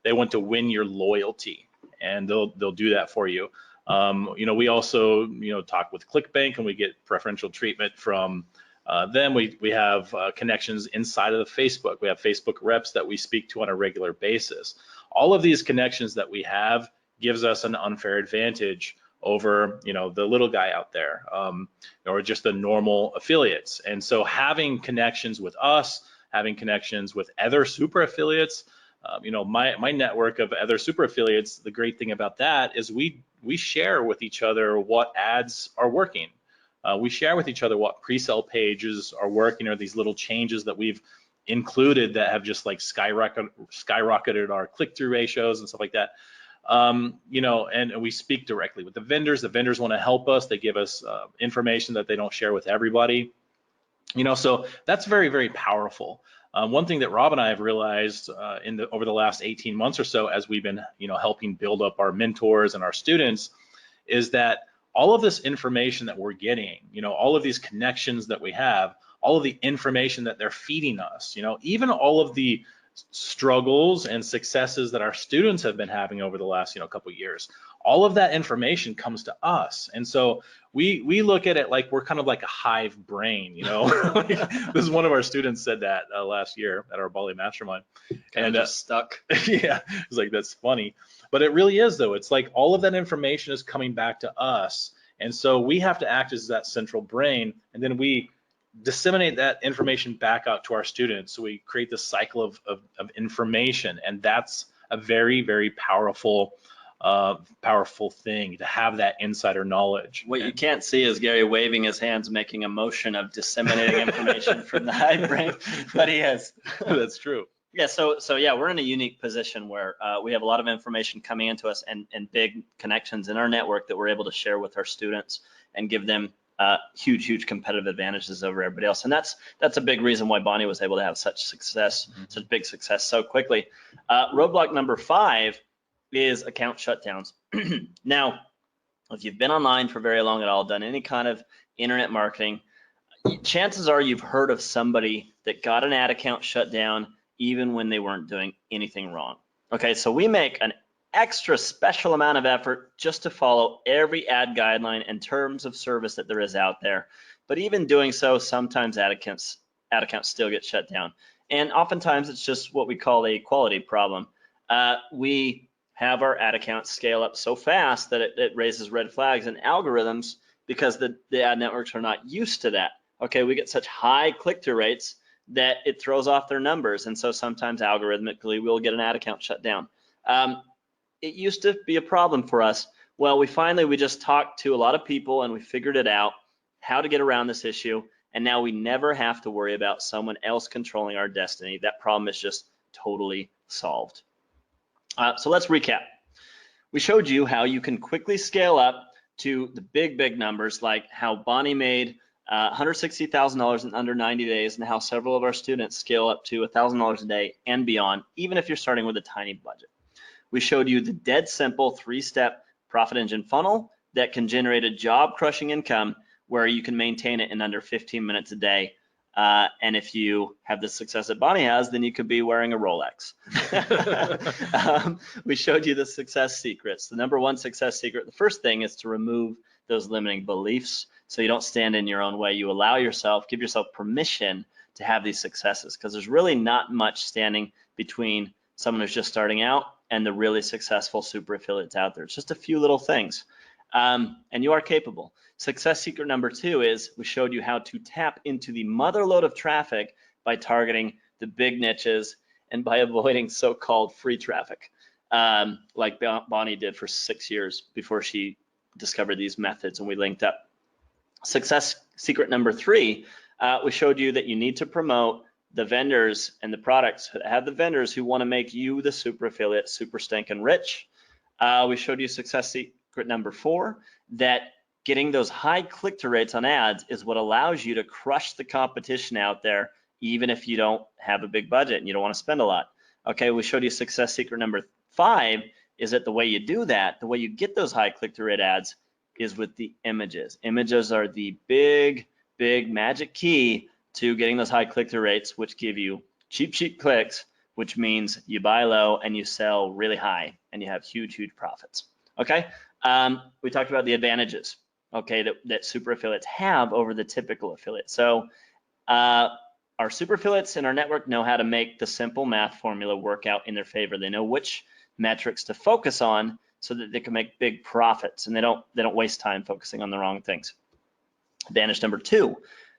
they want to win your loyalty, and they'll do that for you. We also, talk with ClickBank and we get preferential treatment from them. We have connections inside of the Facebook. We have Facebook reps that we speak to on a regular basis. All of these connections that we have gives us an unfair advantage over, the little guy out there, or just the normal affiliates. And so having connections with us, having connections with other super affiliates, my network of other super affiliates, the great thing about that is we share with each other what ads are working. We share with each other what pre-sale pages are working, or these little changes that we've included that have just like skyrocketed our click-through ratios and stuff like that. And we speak directly with the vendors. The vendors want to help us. They give us information that they don't share with everybody. So that's very, very powerful. One thing that Rob and I have realized over the last 18 months or so, as we've been, helping build up our mentors and our students, is that all of this information that we're getting, all of these connections that we have, all of the information that they're feeding us, even all of the struggles and successes that our students have been having over the last, couple of years, all of that information comes to us. And so we look at it like we're kind of like a hive brain, This is one of our students said that last year at our Bali mastermind. And just stuck. Yeah, it's like, that's funny. But it really is, though. It's like all of that information is coming back to us. And so we have to act as that central brain, and then we disseminate that information back out to our students. So we create this cycle of information, and that's a very, very powerful thing, to have that insider knowledge. What you can't see is Gary waving his hands, making a motion of disseminating information from the hive brain, but he is. That's true. Yeah, so yeah, we're in a unique position where we have a lot of information coming into us and big connections in our network that we're able to share with our students and give them huge competitive advantages over everybody else. And that's a big reason why Bonnie was able to have such success, such big success so quickly. Roadblock number 5 is account shutdowns. Now, if you've been online for very long at all, done any kind of internet marketing, chances are you've heard of somebody that got an ad account shut down even when they weren't doing anything wrong. Okay, so we make an extra special amount of effort just to follow every ad guideline and terms of service that there is out there. But even doing so, sometimes ad accounts still get shut down. And oftentimes it's just what we call a quality problem. We have our ad accounts scale up so fast that it raises red flags and algorithms because the ad networks are not used to that. Okay, we get such high click-through rates that it throws off their numbers. And so sometimes algorithmically we'll get an ad account shut down. It used to be a problem for us. Well, we just talked to a lot of people and we figured it out, how to get around this issue. And now we never have to worry about someone else controlling our destiny. That problem is just totally solved. So let's recap. We showed you how you can quickly scale up to the big numbers, like how Bonnie made $160,000 in under 90 days, and how several of our students scale up to $1,000 a day and beyond, even if you're starting with a tiny budget. We showed you the dead simple 3-step profit engine funnel that can generate a job-crushing income where you can maintain it in under 15 minutes a day. And if you have the success that Bonnie has, then you could be wearing a Rolex. We showed you the success secrets. The number one success secret, the first thing is to remove those limiting beliefs so you don't stand in your own way. You allow yourself, give yourself permission to have these successes, because there's really not much standing between someone who's just starting out and the really successful super affiliates out there. It's just a few little things, and you are capable. Success secret number 2 is we showed you how to tap into the motherload of traffic by targeting the big niches and by avoiding so-called free traffic, like Bonnie did for 6 years before she discovered these methods and we linked up. Success secret number 3, we showed you that you need to promote the vendors and the products, have the vendors who want to make you, the super affiliate, super stinking rich. We showed you success secret number 4, that getting those high click-through rates on ads is what allows you to crush the competition out there, even if you don't have a big budget and you don't want to spend a lot. Okay, we showed you success secret number 5 is that the way you do that, the way you get those high click-through rate ads is with the images. Images are the big magic key to getting those high click-through rates, which give you cheap clicks, which means you buy low and you sell really high and you have huge profits. Okay, we talked about the advantages, okay, that super affiliates have over the typical affiliate. So our super affiliates in our network know how to make the simple math formula work out in their favor. They know which metrics to focus on so that they can make big profits, and they don't waste time focusing on the wrong things. Advantage number 2,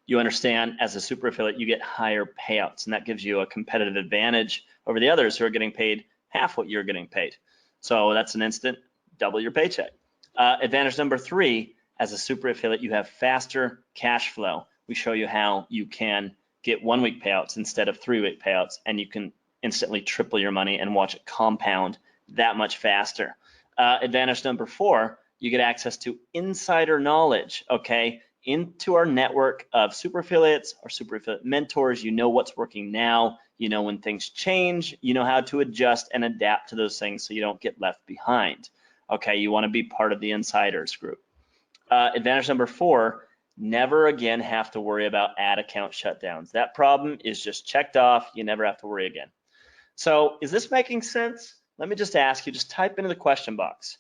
you understand as a super affiliate you get higher payouts, and that gives you a competitive advantage over the others who are getting paid half what you're getting paid. So that's an instant double your paycheck. Advantage number 3, as a super affiliate you have faster cash flow. We show you how you can get 1-week payouts instead of 3-week payouts, and you can instantly triple your money and watch it compound that much faster. Advantage number 4, you get access to insider knowledge, okay, into our network of super affiliates or super affiliate mentors. You know what's working now, you know when things change, you know how to adjust and adapt to those things so you don't get left behind. Okay, you want to be part of the insiders group. Advantage number 4, never again have to worry about ad account shutdowns. That problem is just checked off. You never have to worry again. So is this making sense? Let me just ask you, just type into the question box.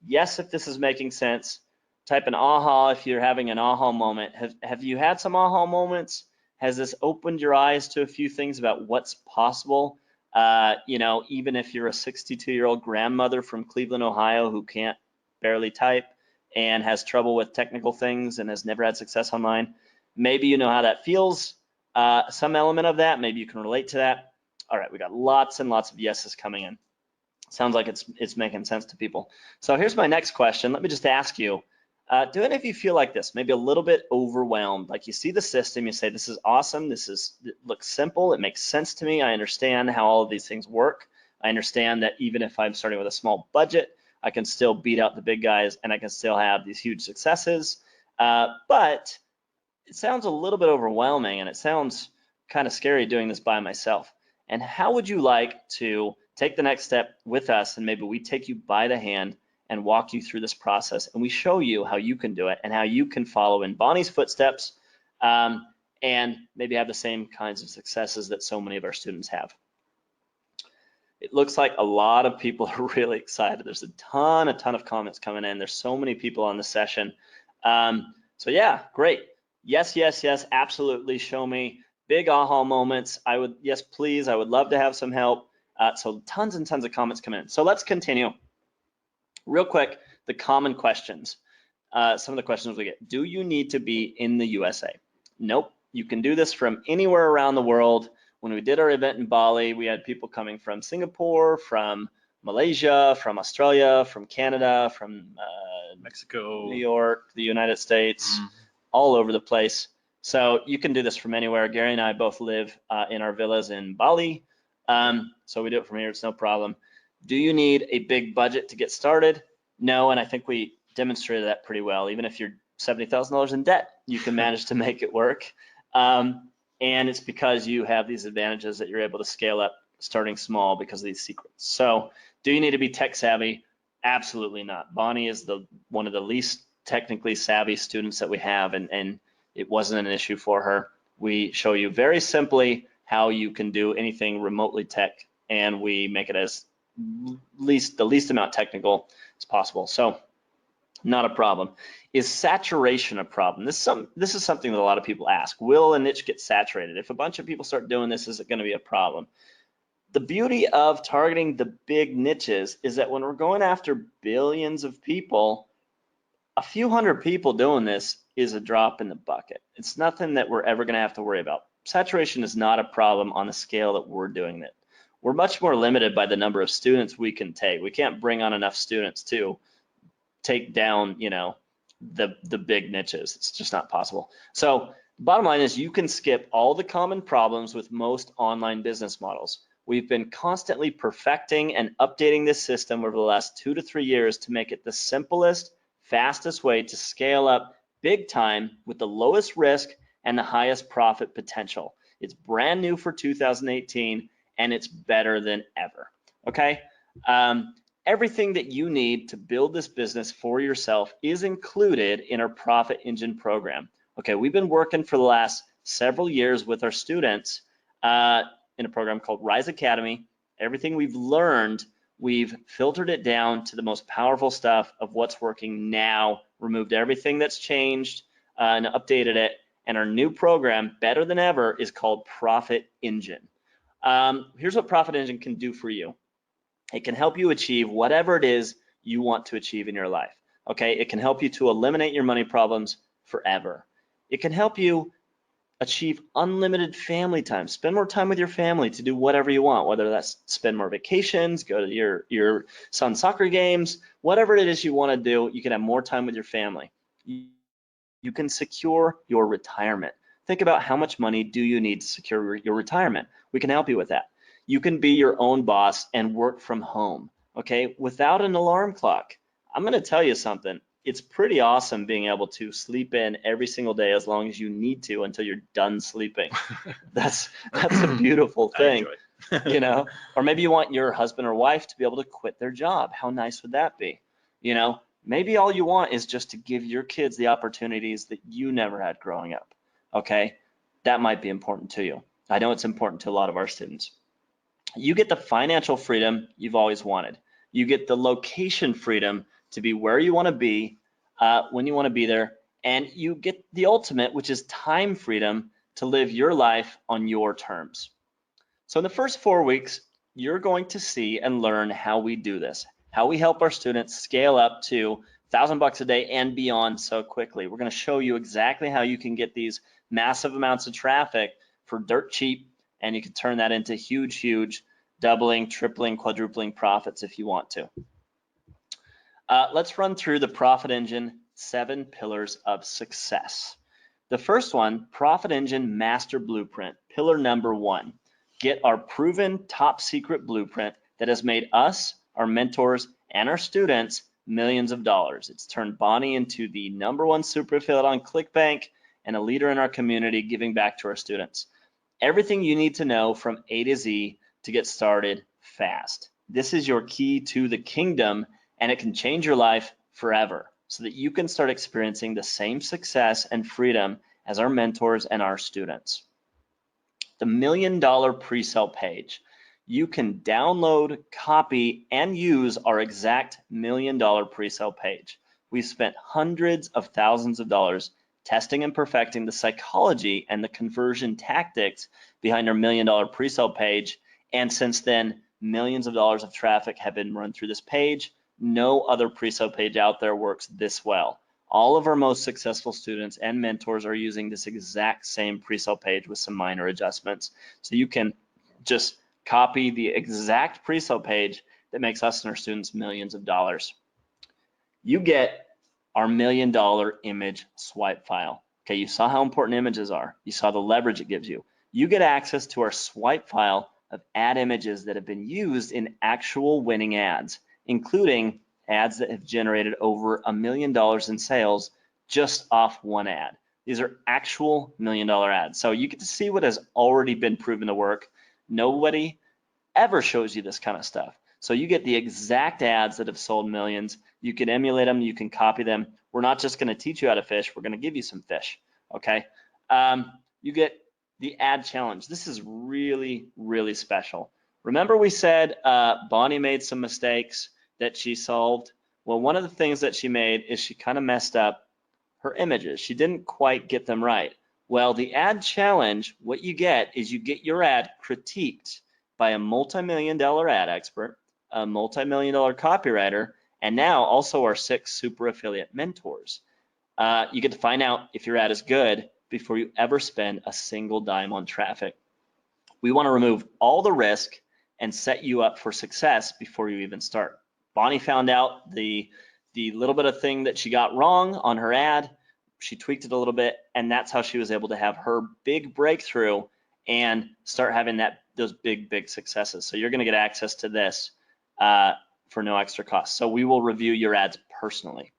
Yes, if this is making sense. Type an aha if you're having an aha moment. Have you had some aha moments? Has this opened your eyes to a few things about what's possible? You know, even if you're a 62-year-old grandmother from Cleveland, Ohio, who can't barely type and has trouble with technical things and has never had success online, maybe you know how that feels. Some element of that, maybe you can relate to that. All right, we got lots and lots of yeses coming in. Sounds like it's making sense to people. So here's my next question. Let me just ask you, do any of you feel like this, maybe a little bit overwhelmed? Like you see the system, you say, this is awesome, it looks simple, it makes sense to me, I understand how all of these things work. I understand that even if I'm starting with a small budget, I can still beat out the big guys and I can still have these huge successes. But it sounds a little bit overwhelming and it sounds kind of scary doing this by myself. And how would you like to take the next step with us, and maybe we take you by the hand and walk you through this process, and we show you how you can do it and how you can follow in Bonnie's footsteps, and maybe have the same kinds of successes that so many of our students have. It looks like a lot of people are really excited. There's a ton of comments coming in. There's so many people on the session. So yeah, great. Yes, yes, yes, absolutely. Show me big aha moments. Yes, please. I would love to have some help. So tons and tons of comments coming in. So let's continue. Real quick, the common questions. Some of the questions we get. Do you need to be in the USA? Nope. You can do this from anywhere around the world. When we did our event in Bali, we had people coming from Singapore, from Malaysia, from Australia, from Canada, from Mexico, New York, the United States, all over the place. So you can do this from anywhere. Gary and I both live in our villas in Bali. So we do it from here, it's no problem. Do you need a big budget to get started? No, and I think we demonstrated that pretty well. Even if you're $70,000 in debt, you can manage to make it work. And it's because you have these advantages that you're able to scale up starting small because of these secrets. So do you need to be tech savvy? Absolutely not. Bonnie is one of the least technically savvy students that we have, and it wasn't an issue for her. We show you very simply how you can do anything remotely tech, and we make it as the least amount technical as possible. So not a problem. Is saturation a problem? This is something that a lot of people ask. Will a niche get saturated? If a bunch of people start doing this, is it going to be a problem? The beauty of targeting the big niches is that when we're going after billions of people, a few hundred people doing this is a drop in the bucket. It's nothing that we're ever going to have to worry about. Saturation is not a problem on the scale that we're doing it. We're much more limited by the number of students we can take. We can't bring on enough students to take down, the big niches. It's just not possible. So bottom line is you can skip all the common problems with most online business models. We've been constantly perfecting and updating this system over the last 2 to 3 years to make it the simplest, fastest way to scale up big time with the lowest risk and the highest profit potential. It's brand new for 2018 and it's better than ever, okay? Everything that you need to build this business for yourself is included in our Profit Engine program. Okay, we've been working for the last several years with our students in a program called Rise Academy. Everything we've learned, we've filtered it down to the most powerful stuff of what's working now, removed everything that's changed and updated it. And our new program, better than ever, is called Profit Engine. Here's what Profit Engine can do for you. It can help you achieve whatever it is you want to achieve in your life, okay? It can help you to eliminate your money problems forever. It can help you achieve unlimited family time, spend more time with your family to do whatever you want, whether that's spend more vacations, go to your son's soccer games, whatever it is you want to do, you can have more time with your family. You can secure your retirement. Think about how much money do you need to secure your retirement. We can help you with that. You can be your own boss and work from home, okay, without an alarm clock. I'm going to tell you something. It's pretty awesome being able to sleep in every single day as long as you need to until you're done sleeping. That's a beautiful thing, Or maybe you want your husband or wife to be able to quit their job. How nice would that be? Maybe all you want is just to give your kids the opportunities that you never had growing up, okay? That might be important to you. I know it's important to a lot of our students. You get the financial freedom you've always wanted. You get the location freedom to be where you want to be, when you want to be there, and you get the ultimate, which is time freedom to live your life on your terms. So in the first 4 weeks, you're going to see and learn how we do this, how we help our students scale up to $1,000 a day and beyond so quickly. We're going to show you exactly how you can get these massive amounts of traffic for dirt cheap, and you can turn that into huge doubling, tripling, quadrupling profits if you want to. Let's run through the Profit Engine 7 pillars of success. The first one, Profit Engine Master Blueprint, pillar number 1. Get our proven top secret blueprint that has made us, our mentors, and our students millions of dollars. It's turned Bonnie into the #1 super affiliate on ClickBank and a leader in our community giving back to our students. Everything you need to know from A to Z to get started fast. This is your key to the kingdom, and it can change your life forever so that you can start experiencing the same success and freedom as our mentors and our students. The $1 Million pre-sale page. You can download, copy, and use our exact $1 Million pre-sale page. We've spent hundreds of thousands of dollars testing and perfecting the psychology and the conversion tactics behind our $1 Million pre-sale page. And since then, millions of dollars of traffic have been run through this page. No other pre-sale page out there works this well. All of our most successful students and mentors are using this exact same pre-sale page with some minor adjustments. So you can just copy the exact pre-sale page that makes us and our students millions of dollars. You get our $1 Million image swipe file. Okay, you saw how important images are. You saw the leverage it gives you. You get access to our swipe file of ad images that have been used in actual winning ads, including ads that have generated over $1 million in sales just off one ad. These are actual $1 Million ads. So you get to see what has already been proven to work. Nobody ever shows you this kind of stuff. So you get the exact ads that have sold millions. You can emulate them, you can copy them. We're not just gonna teach you how to fish, we're gonna give you some fish, okay? You get the ad challenge. This is really, really special. Remember we said Bonnie made some mistakes that she solved? Well, one of the things that she made is she kind of messed up her images. She didn't quite get them right. Well, the ad challenge, what you get is you get your ad critiqued by a multi-million-dollar ad expert, a multi-million-dollar copywriter, and now also our 6 super affiliate mentors. You get to find out if your ad is good before you ever spend a single dime on traffic. We want to remove all the risk and set you up for success before you even start. Bonnie found out the little bit of thing that she got wrong on her ad. She tweaked it a little bit, and that's how she was able to have her big breakthrough and start having those big successes. So you're going to get access to this for no extra cost. So we will review your ads personally.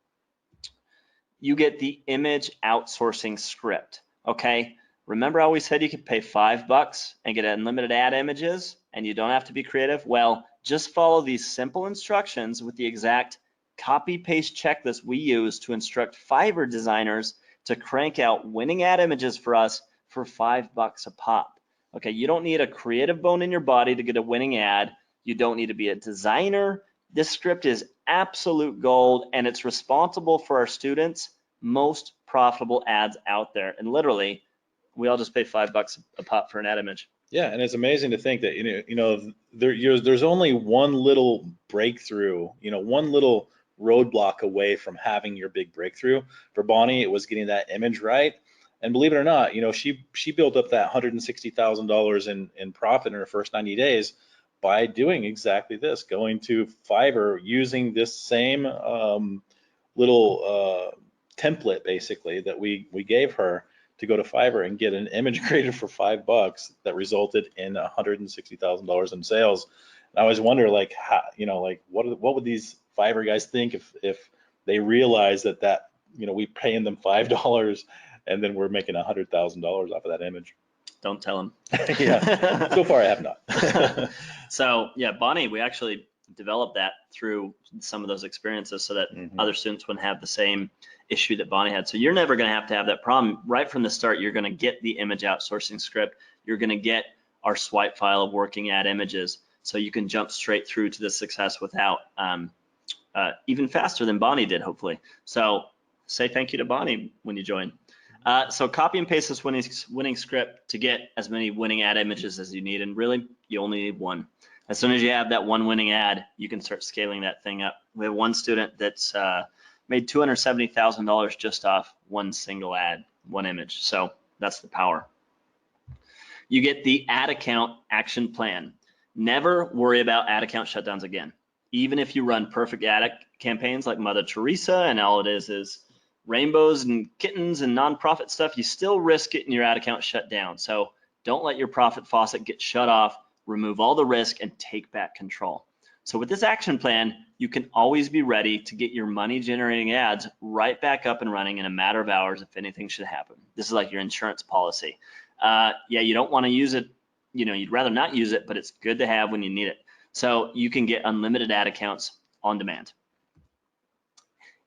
You get the image outsourcing script. Okay, remember how we said you could pay $5 and get unlimited ad images and you don't have to be creative? Well, just follow these simple instructions with the exact copy paste checklist we use to instruct Fiverr designers to crank out winning ad images for us for $5 a pop. Okay, you don't need a creative bone in your body to get a winning ad. You don't need to be a designer. This script is absolute gold, and it's responsible for our students' most profitable ads out there. And literally, we all just pay $5 a pop for an ad image. Yeah, and it's amazing to think that there's only one little breakthrough, one little roadblock away from having your big breakthrough. For Bonnie, it was getting that image right, and believe it or not, she built up that $160,000 in profit in her first 90 days by doing exactly this, going to Fiverr, using this same little template basically that we gave her to go to Fiverr and get an image created for $5 that resulted in $160,000 in sales. And I always wonder, what would these Fiverr guys think if they realize that we paying them $5 and then we're making $100,000 off of that image? Don't tell them. Yeah, so far I have not. So yeah, Bonnie, we actually developed that through some of those experiences so that other students wouldn't have the same issue that Bonnie had. So you're never going to have that problem. Right from the start, you're going to get the image outsourcing script. You're going to get our swipe file of working ad images, so you can jump straight through to the success without even faster than Bonnie did, hopefully. So say thank you to Bonnie when you join. So copy and paste this winning script to get as many winning ad images as you need, and really you only need one. As soon as you have that one winning ad, you can start scaling that thing up. We have one student that's made $270,000 just off one single ad, one image. So that's the power. You get the ad account action plan. Never worry about ad account shutdowns again. Even if you run perfect ad campaigns like Mother Teresa and all it is rainbows and kittens and nonprofit stuff, you still risk getting your ad account shut down. So don't let your profit faucet get shut off. Remove all the risk and take back control. So with this action plan, you can always be ready to get your money generating ads right back up and running in a matter of hours if anything should happen. This is like your insurance policy. Yeah, you don't want to use it, you'd rather not use it, but it's good to have when you need it. So you can get unlimited ad accounts on demand.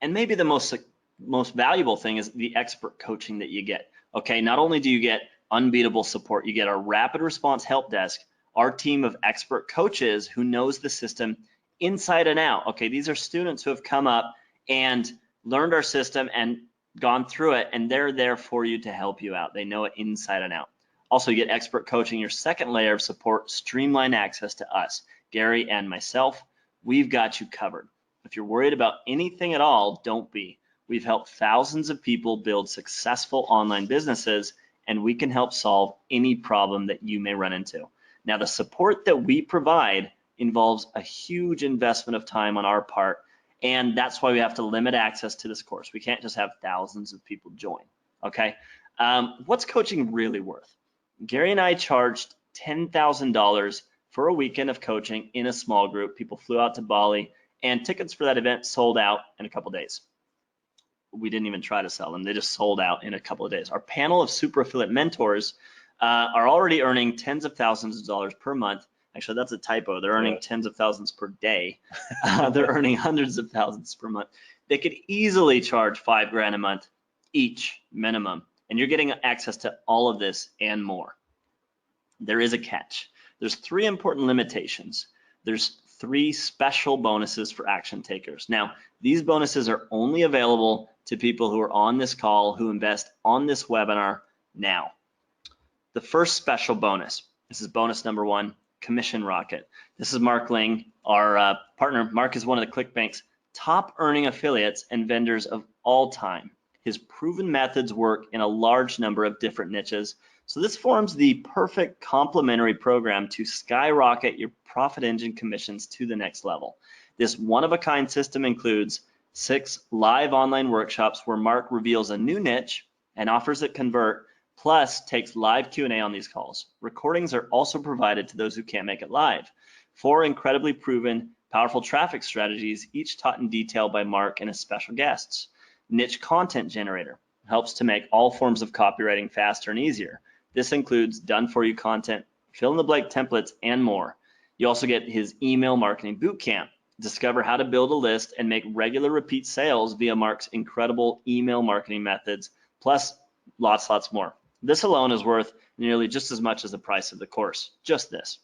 And maybe the most most valuable thing is the expert coaching that you get. Okay, not only do you get unbeatable support, you get our rapid response help desk, our team of expert coaches who knows the system inside and out. Okay, these are students who have come up and learned our system and gone through it, and they're there for you to help you out. They know it inside and out. Also, you get expert coaching, your second layer of support, streamlined access to us, Gary and myself. We've got you covered. If you're worried about anything at all, don't be. We've helped thousands of people build successful online businesses, and we can help solve any problem that you may run into. Now, the support that we provide involves a huge investment of time on our part, and that's why we have to limit access to this course. We can't just have thousands of people join, okay? What's coaching really worth? Gary and I charged $10,000 for a weekend of coaching in a small group. People flew out to Bali, and tickets for that event sold out in a couple days. We didn't even try to sell them. They just sold out in a couple of days. Our panel of super affiliate mentors are already earning tens of thousands of dollars per month. Actually, that's a typo. They're earning tens of thousands per day. They're earning hundreds of thousands per month. They could easily charge $5,000 a month each minimum, and you're getting access to all of this and more. There is a catch. There's 3 important limitations. There's 3 special bonuses for action takers. Now, these bonuses are only available to people who are on this call, who invest on this webinar now. The first special bonus, this is bonus number 1, Commission Rocket. This is Mark Ling, our partner. Mark is one of the ClickBank's top earning affiliates and vendors of all time. His proven methods work in a large number of different niches. So this forms the perfect complementary program to skyrocket your profit engine commissions to the next level. This one-of-a-kind system includes 6 live online workshops where Mark reveals a new niche and offers it convert, plus takes live Q&A on these calls. Recordings are also provided to those who can't make it live. 4 incredibly proven, powerful traffic strategies, each taught in detail by Mark and his special guests. Niche content generator helps to make all forms of copywriting faster and easier. This includes done-for-you content, fill-in-the-blank templates, and more. You also get his email marketing bootcamp. Discover how to build a list and make regular repeat sales via Mark's incredible email marketing methods, plus lots more. This alone is worth nearly just as much as the price of the course, just this.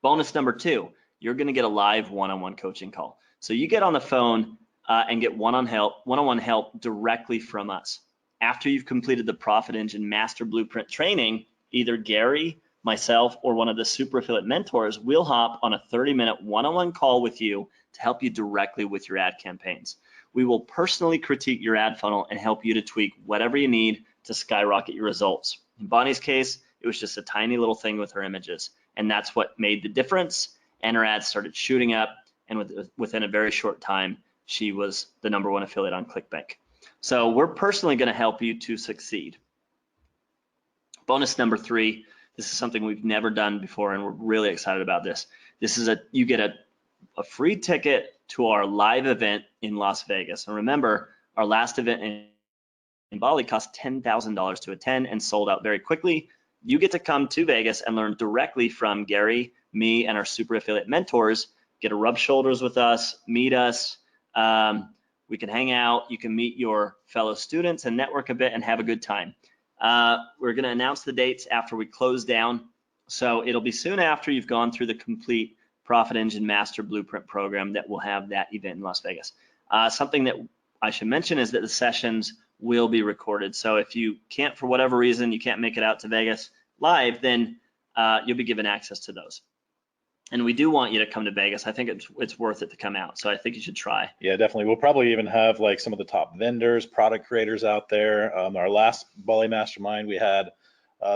Bonus number 2, you're gonna get a live one-on-one coaching call. So you get on the phone and get one-on-one help directly from us. After you've completed the Profit Engine Master Blueprint training, either Gary, myself, or one of the super affiliate mentors will hop on a 30-minute one-on-one call with you to help you directly with your ad campaigns. We will personally critique your ad funnel and help you to tweak whatever you need to skyrocket your results. In Bonnie's case, it was just a tiny little thing with her images, and that's what made the difference, and her ads started shooting up, and within a very short time, she was the #1 affiliate on ClickBank. So we're personally going to help you to succeed. Bonus number 3, this is something we've never done before, and we're really excited about this. This is you get a free ticket to our live event in Las Vegas. And remember, our last event in Bali cost $10,000 to attend and sold out very quickly. You get to come to Vegas and learn directly from Gary, me, and our super affiliate mentors. Get to rub shoulders with us, meet us. We can hang out. You can meet your fellow students and network a bit and have a good time. We're going to announce the dates after we close down. So it'll be soon after you've gone through the complete Profit Engine Master Blueprint program that will have that event in Las Vegas. Something that I should mention is that the sessions will be recorded. So if you can't, for whatever reason, you can't make it out to Vegas live, then you'll be given access to those. And we do want you to come to Vegas. I think it's worth it to come out. So I think you should try. Yeah, definitely. We'll probably even have like some of the top vendors, product creators out there. Our last Bali Mastermind, we had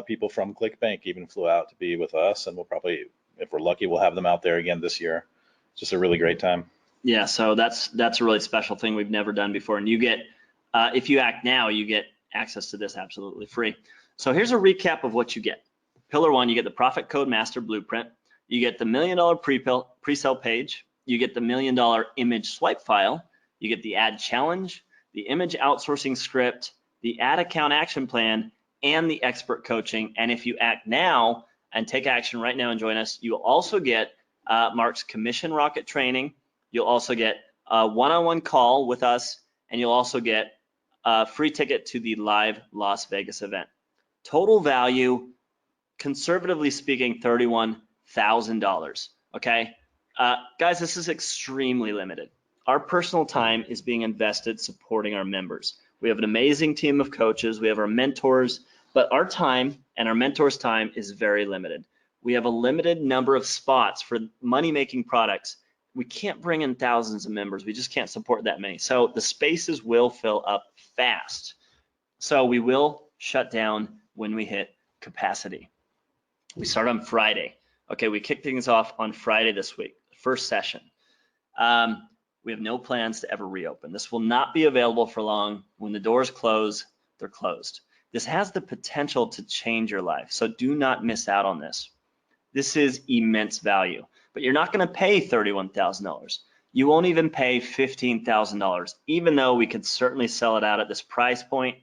people from ClickBank even flew out to be with us, and we'll probably, if we're lucky, we'll have them out there again this year. It's just a really great time. Yeah, so that's a really special thing we've never done before. And you get, if you act now, you get access to this absolutely free. So here's a recap of what you get. Pillar 1, you get the Profit Code Master Blueprint. You get the $1 million pre-sale page. You get the $1 million image swipe file. You get the ad challenge, the image outsourcing script, the ad account action plan, and the expert coaching. And if you act now and take action right now and join us, you'll also get Mark's Commission Rocket training. You'll also get a one-on-one call with us and you'll also get a free ticket to the live Las Vegas event. Total value, conservatively speaking, $31,000, okay? Guys, this is extremely limited. Our personal time is being invested supporting our members. We have an amazing team of coaches, we have our mentors, but our time and our mentors' time is very limited. We have a limited number of spots for money-making products. We can't bring in thousands of members. We just can't support that many. So the spaces will fill up fast. So we will shut down when we hit capacity. We start on Friday. Okay, we kick things off on Friday this week, first session. We have no plans to ever reopen. This will not be available for long. When the doors close, they're closed. This has the potential to change your life, so do not miss out on this. This is immense value, but you're not going to pay $31,000. You won't even pay $15,000, even though we could certainly sell it out at this price point.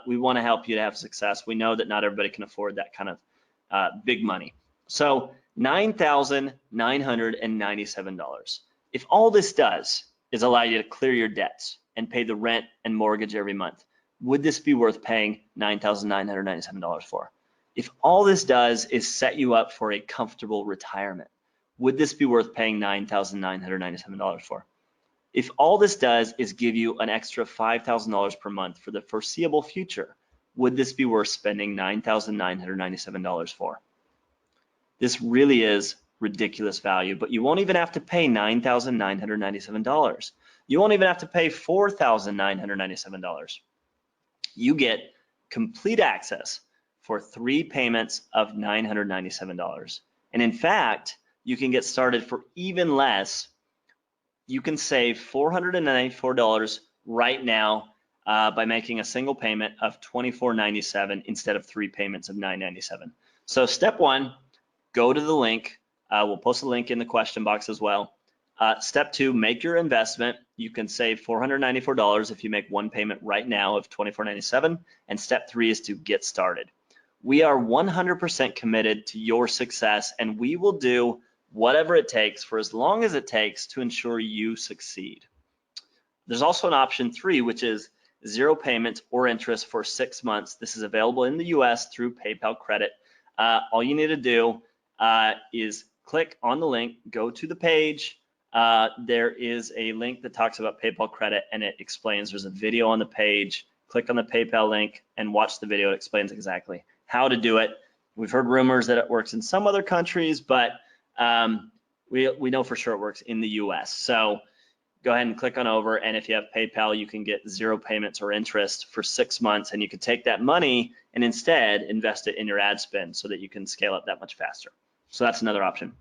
We want to help you to have success. We know that not everybody can afford that kind of big money. So $9,997. If all this does is allow you to clear your debts and pay the rent and mortgage every month, would this be worth paying $9,997 for? If all this does is set you up for a comfortable retirement, would this be worth paying $9,997 for? If all this does is give you an extra $5,000 per month for the foreseeable future, would this be worth spending $9,997 for? This really is ridiculous value, but you won't even have to pay $9,997. You won't even have to pay $4,997. You get complete access for 3 payments of $997. And in fact, you can get started for even less. You can save $494 right now by making a single payment of $24.97 instead of 3 payments of $997. So step 1, go to the link. We'll post a link in the question box as well. Step 2, make your investment. You can save $494 if you make 1 payment right now of $24.97. And step 3 is to get started. We are 100% committed to your success, and we will do whatever it takes for as long as it takes to ensure you succeed. There's also an option 3, which is 0 payments or interest for 6 months. This is available in the US through PayPal credit. All you need to do is click on the link, go to the page. There is a link that talks about PayPal credit, and it explains. There's a video on the page. Click on the PayPal link and watch the video. It explains exactly how to do it. We've heard rumors that it works in some other countries, but we know for sure it works in the US. So go ahead and click on over, and if you have PayPal, you can get 0 payments or interest for 6 months, and you can take that money and instead invest it in your ad spend so that you can scale up that much faster. So that's another option.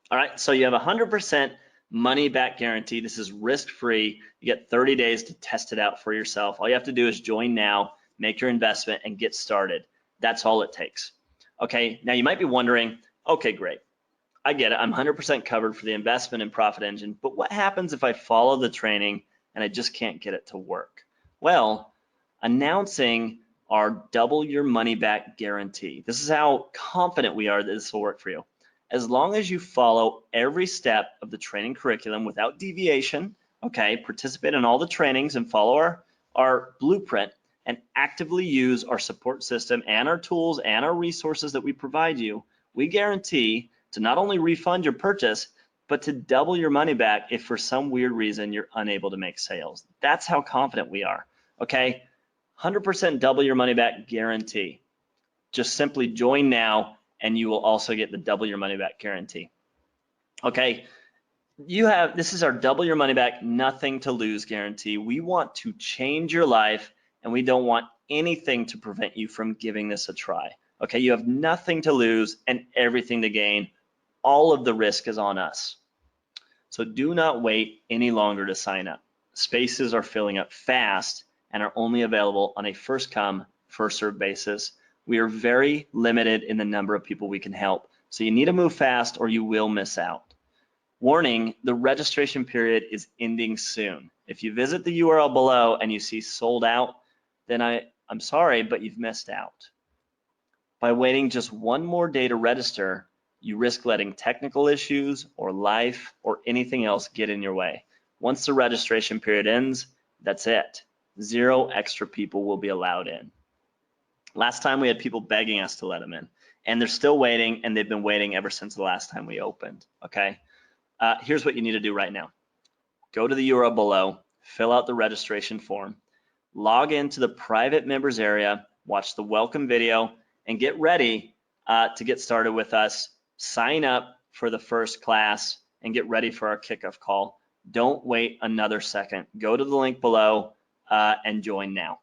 All right, so you have 100% money back guarantee. This is risk-free. You get 30 days to test it out for yourself. All you have to do is join now, make your investment, and get started. That's all it takes. Okay, now you might be wondering, okay, great. I get it, I'm 100% covered for the investment and profit engine, but what happens if I follow the training and I just can't get it to work? Well, announcing our double your money back guarantee. This is how confident we are that this will work for you. As long as you follow every step of the training curriculum without deviation, okay, participate in all the trainings and follow our blueprint and actively use our support system and our tools and our resources that we provide you, we guarantee to not only refund your purchase, but to double your money back if for some weird reason you're unable to make sales. That's how confident we are, okay? 100% double your money back guarantee. Just simply join now and you will also get the double your money back guarantee. Okay, this is our double your money back, nothing to lose guarantee. We want to change your life and we don't want anything to prevent you from giving this a try. Okay, you have nothing to lose and everything to gain. All of the risk is on us. So do not wait any longer to sign up. Spaces are filling up fast and are only available on a first come, first served basis. We are very limited in the number of people we can help. So you need to move fast or you will miss out. Warning, the registration period is ending soon. If you visit the URL below and you see sold out, then I'm sorry, but you've missed out. By waiting just one more day to register, you risk letting technical issues or life or anything else get in your way. Once the registration period ends, That's it. 0 extra people will be allowed in. Last time we had people begging us to let them in, and they're still waiting, and they've been waiting ever since the last time we opened, okay? Here's what you need to do right now. Go to the URL below, fill out the registration form, log into the private members area, watch the welcome video, and get ready to get started with us. Sign up for the first class and get ready for our kickoff call. Don't wait another second. Go to the link below and join now.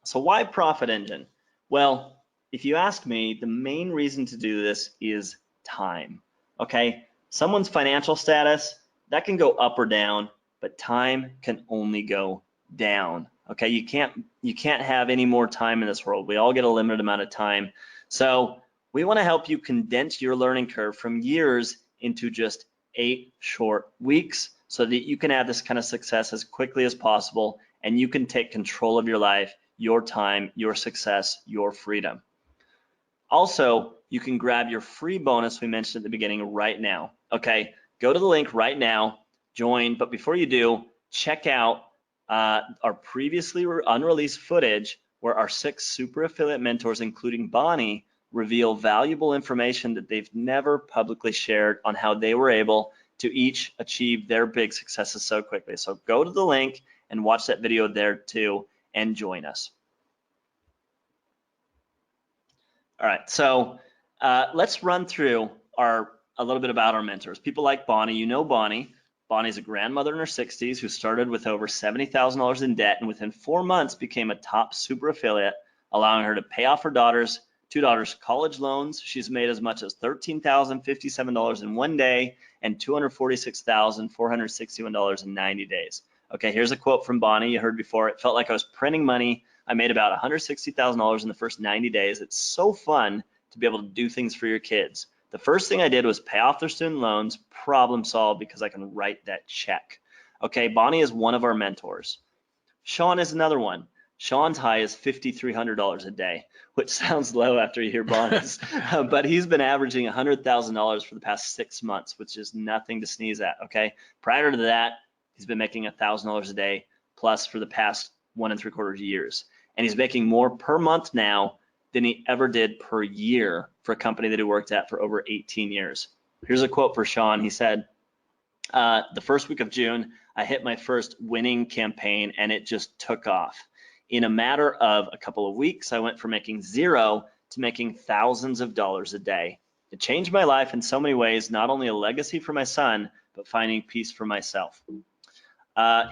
So why Profit Engine? Well, if you ask me, the main reason to do this is time, okay? Someone's financial status, that can go up or down, but time can only go down, okay? You can't have any more time in this world. We all get a limited amount of time. So we wanna help you condense your learning curve from years into just 8 short weeks so that you can have this kind of success as quickly as possible, and you can take control of your life, your time, your success, your freedom. Also, you can grab your free bonus we mentioned at the beginning right now, okay? Go to the link right now, join, but before you do, check out our previously unreleased footage where our 6 super affiliate mentors, including Bonnie, reveal valuable information that they've never publicly shared on how they were able to each achieve their big successes so quickly. So go to the link and watch that video there too and join us. All right, so let's run through a little bit about our mentors. People like Bonnie, you know Bonnie. Bonnie's a grandmother in her 60s who started with over $70,000 in debt and within 4 months became a top super affiliate, allowing her to pay off her two daughters' college loans. She's made as much as $13,057 in 1 day and $246,461 in 90 days. Okay, here's a quote from Bonnie you heard before. It felt like I was printing money. I made about $160,000 in the first 90 days. It's so fun to be able to do things for your kids. The first thing I did was pay off their student loans, problem solved because I can write that check. Okay, Bonnie is one of our mentors. Sean is another one. Sean's high is $5,300 a day, which sounds low after you hear Bonnie's, but he's been averaging $100,000 for the past 6 months, which is nothing to sneeze at, okay? Prior to that, he's been making $1,000 a day plus for the past 1 3/4 years. And he's making more per month now than he ever did per year for a company that he worked at for over 18 years. Here's a quote for Sean. He said, the first week of June, I hit my first winning campaign and it just took off. In a matter of a couple of weeks, I went from making 0 to making thousands of dollars a day. It changed my life in so many ways, not only a legacy for my son, but finding peace for myself.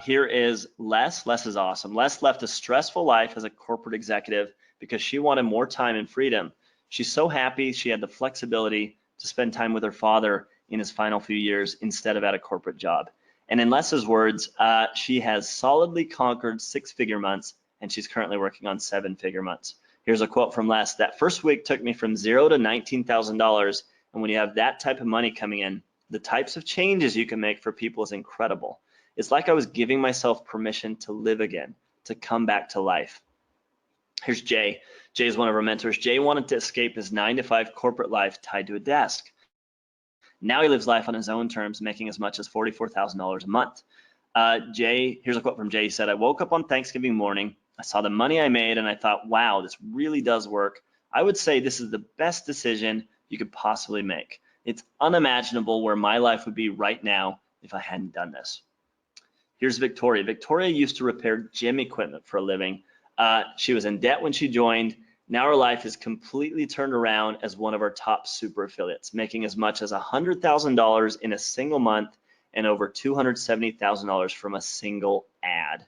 Here is Les. Les is awesome. Les left a stressful life as a corporate executive because she wanted more time and freedom. She's so happy she had the flexibility to spend time with her father in his final few years instead of at a corporate job. And in Les's words, she has solidly conquered 6-figure months and she's currently working on 7-figure months. Here's a quote from Les. That first week took me from 0 to $19,000. And when you have that type of money coming in, the types of changes you can make for people is incredible. It's like I was giving myself permission to live again, to come back to life. Here's Jay. Jay is one of our mentors. Jay wanted to escape his 9-to-5 corporate life tied to a desk. Now he lives life on his own terms, making as much as $44,000 a month. Jay, here's a quote from Jay. He said, I woke up on Thanksgiving morning. I saw the money I made and I thought, wow, this really does work. I would say this is the best decision you could possibly make. It's unimaginable where my life would be right now if I hadn't done this. Here's Victoria. Victoria used to repair gym equipment for a living. She was in debt when she joined. Now her life is completely turned around as one of our top super affiliates, making as much as $100,000 in a single month and over $270,000 from a single ad.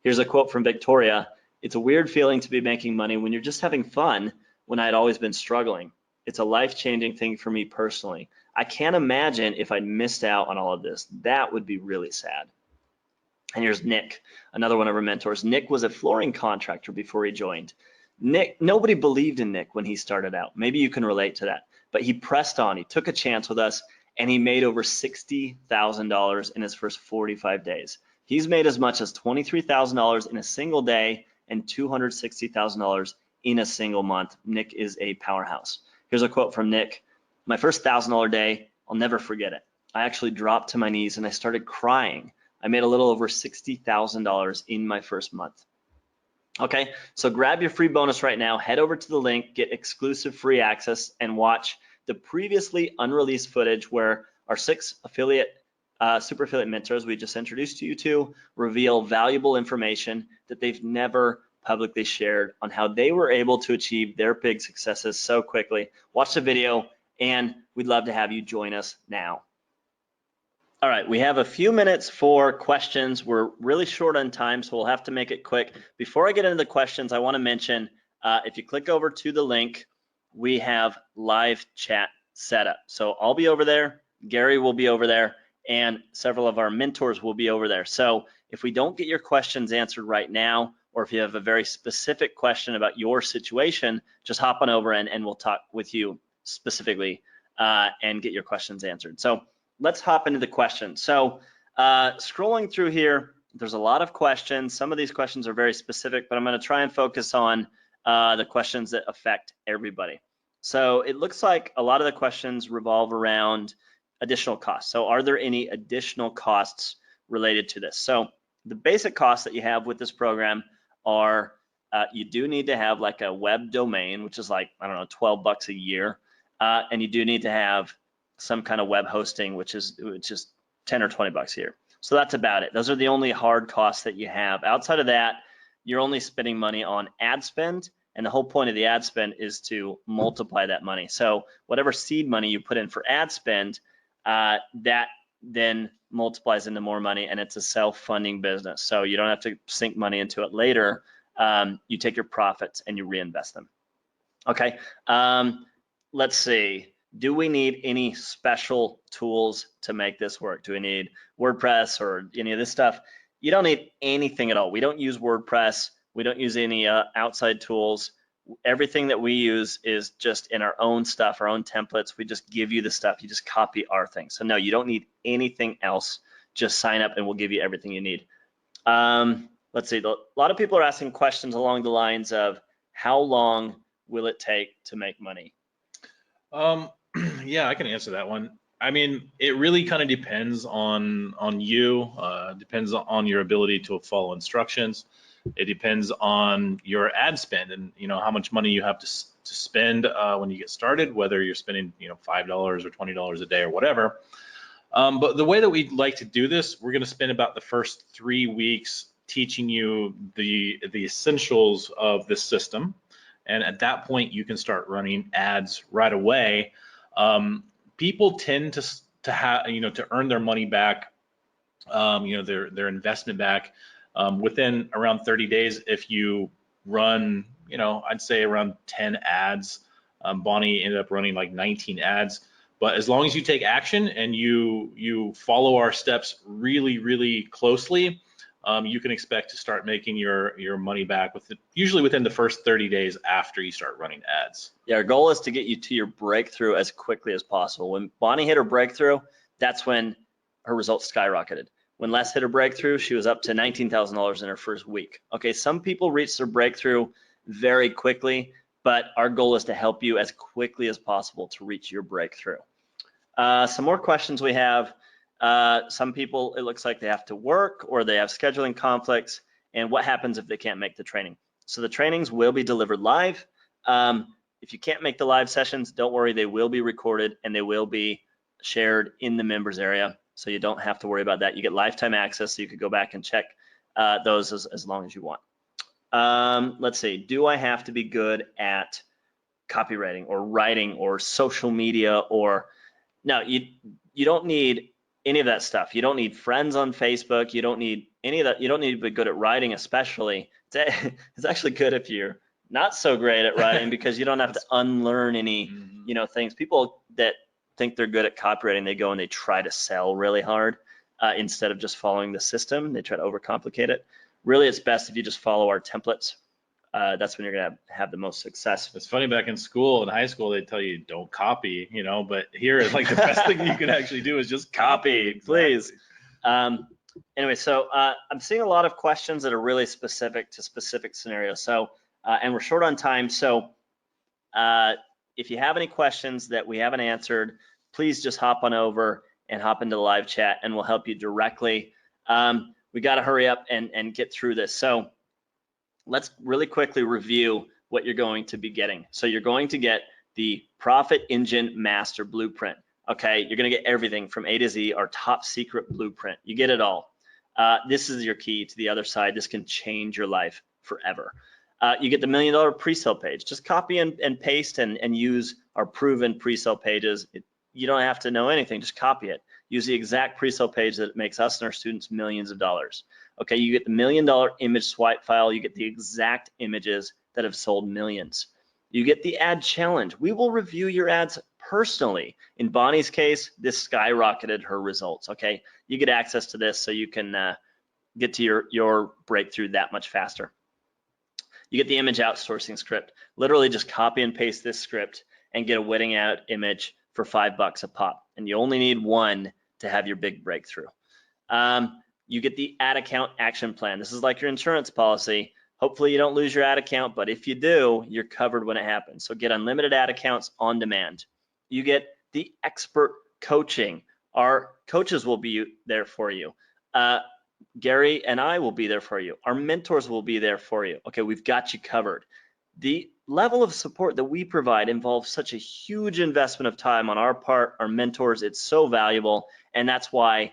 Here's a quote from Victoria. It's a weird feeling to be making money when you're just having fun when I had always been struggling. It's a life-changing thing for me personally. I can't imagine if I'd missed out on all of this. That would be really sad. And here's Nick, another one of our mentors. Nick was a flooring contractor before he joined. Nick, nobody believed in Nick when he started out. Maybe you can relate to that. But he pressed on, he took a chance with us, and he made over $60,000 in his first 45 days. He's made as much as $23,000 in a single day and $260,000 in a single month. Nick is a powerhouse. Here's a quote from Nick. My first $1,000 day, I'll never forget it. I actually dropped to my knees and I started crying. I made a little over $60,000 in my first month. Okay, so grab your free bonus right now, head over to the link, get exclusive free access, and watch the previously unreleased footage where our 6 super affiliate mentors we just introduced you to reveal valuable information that they've never publicly shared on how they were able to achieve their big successes so quickly. Watch the video, and we'd love to have you join us now. All right, we have a few minutes for questions. We're really short on time, so we'll have to make it quick. Before I get into the questions, I want to mention, if you click over to the link, we have live chat set up. So I'll be over there, Gary will be over there, and several of our mentors will be over there. So if we don't get your questions answered right now, or if you have a very specific question about your situation, just hop on over and we'll talk with you specifically and get your questions answered. So let's hop into the questions. So scrolling through here, there's a lot of questions. Some of these questions are very specific, but I'm going to try and focus on the questions that affect everybody. So it looks like a lot of the questions revolve around additional costs. So are there any additional costs related to this? So the basic costs that you have with this program are you do need to have like a web domain, which is like, I don't know, 12 bucks a year. And you do need to have some kind of web hosting, which is 10 or 20 bucks a year. So that's about it. Those are the only hard costs that you have. Outside of that, you're only spending money on ad spend, and the whole point of the ad spend is to multiply that money. So whatever seed money you put in for ad spend, that then multiplies into more money, and it's a self-funding business. So you don't have to sink money into it later. You take your profits and you reinvest them. Okay, let's see. Do we need any special tools to make this work? Do we need WordPress or any of this stuff? You don't need anything at all. We don't use WordPress. We don't use any outside tools. Everything that we use is just in our own stuff, our own templates. We just give you the stuff. You just copy our thing. So no, you don't need anything else. Just sign up and we'll give you everything you need. Let's see. A lot of people are asking questions along the lines of how long will it take to make money? Yeah, I can answer that one. I mean, it really kind of depends on you. Depends on your ability to follow instructions. It depends on your ad spend and how much money you have to spend when you get started. Whether you're spending $5 or $20 a day or whatever. But the way that we like to do this, we're going to spend about the first 3 weeks teaching you the essentials of this system, and at that point you can start running ads right away. People tend to have to earn their money back, their investment back within around 30 days if you run I'd say around 10 ads. Bonnie ended up running like 19 ads, but as long as you take action and you follow our steps really closely, you can expect to start making your money back usually within the first 30 days after you start running ads. Yeah, our goal is to get you to your breakthrough as quickly as possible. When Bonnie hit her breakthrough, that's when her results skyrocketed. When Les hit her breakthrough, she was up to $19,000 in her first week. Okay, some people reach their breakthrough very quickly, but our goal is to help you as quickly as possible to reach your breakthrough. Some more questions we have. Some people, it looks like they have to work or they have scheduling conflicts, and what happens if they can't make the training? So the trainings will be delivered live. If you can't make the live sessions, don't worry, they will be recorded and they will be shared in the members area. So you don't have to worry about that. You get lifetime access, so you could go back and check those as long as you want. Let's see, do I have to be good at copywriting or writing or social media or, no, you don't need any of that stuff. You don't need friends on Facebook. You don't need any of that. You don't need to be good at writing, especially. It's actually good if you're not so great at writing because you don't have to unlearn any, things. People that think they're good at copywriting, they go and they try to sell really hard instead of just following the system. They try to overcomplicate it. Really, it's best if you just follow our templates. That's when you're gonna have the most success. It's funny, back in school, in high school, they tell you don't copy, but here it's like the best thing you can actually do is just copy. Exactly. Please. Anyway, so I'm seeing a lot of questions that are really specific to specific scenarios. So, and we're short on time. So if you have any questions that we haven't answered, please just hop on over and hop into the live chat and we'll help you directly. We got to hurry up and get through this. So let's really quickly review what you're going to be getting. So you're going to get the Profit Engine Master Blueprint. Okay, you're going to get everything from A to Z, our top secret blueprint. You get it all. This is your key to the other side. This can change your life forever. You get the $1 million pre-sale page. Just copy and paste and use our proven pre-sale pages. You don't have to know anything, just copy it. Use the exact pre-sale page that makes us and our students millions of dollars. Okay, you get the $1 million image swipe file. You get the exact images that have sold millions. You get the ad challenge. We will review your ads personally. In Bonnie's case, this skyrocketed her results, okay? You get access to this so you can get to your breakthrough that much faster. You get the image outsourcing script. Literally just copy and paste this script and get a winning ad image for $5 a pop. And you only need one to have your big breakthrough. You get the ad account action plan. This is like your insurance policy. Hopefully you don't lose your ad account, but if you do, you're covered when it happens. So get unlimited ad accounts on demand. You get the expert coaching. Our coaches will be there for you. Gary and I will be there for you. Our mentors will be there for you. Okay, we've got you covered. The level of support that we provide involves such a huge investment of time on our part, our mentors. It's so valuable, and that's why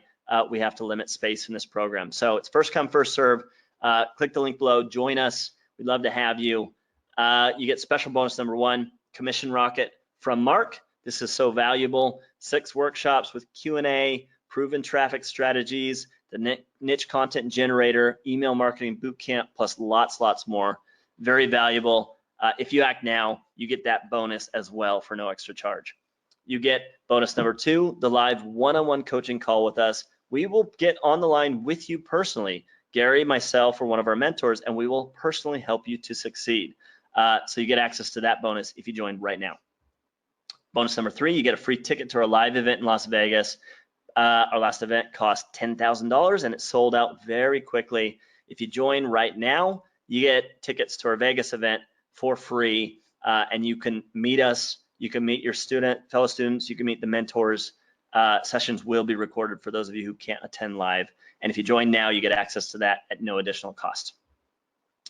we have to limit space in this program. So it's first come, first serve. Click the link below, join us. We'd love to have you. You get special bonus number 1, commission rocket from Mark. This is so valuable. 6 workshops with Q&A, proven traffic strategies, the niche content generator, email marketing bootcamp, plus lots more. Very valuable. If you act now, you get that bonus as well for no extra charge. You get bonus number 2, the live one-on-one coaching call with us. We will get on the line with you personally, Gary, myself, or one of our mentors, and we will personally help you to succeed. So you get access to that bonus if you join right now. Bonus number 3, you get a free ticket to our live event in Las Vegas. Our last event cost $10,000 and it sold out very quickly. If you join right now, you get tickets to our Vegas event for free, and you can meet us. You can meet your fellow students. You can meet the mentors. Sessions will be recorded for those of you who can't attend live. And if you join now, you get access to that at no additional cost.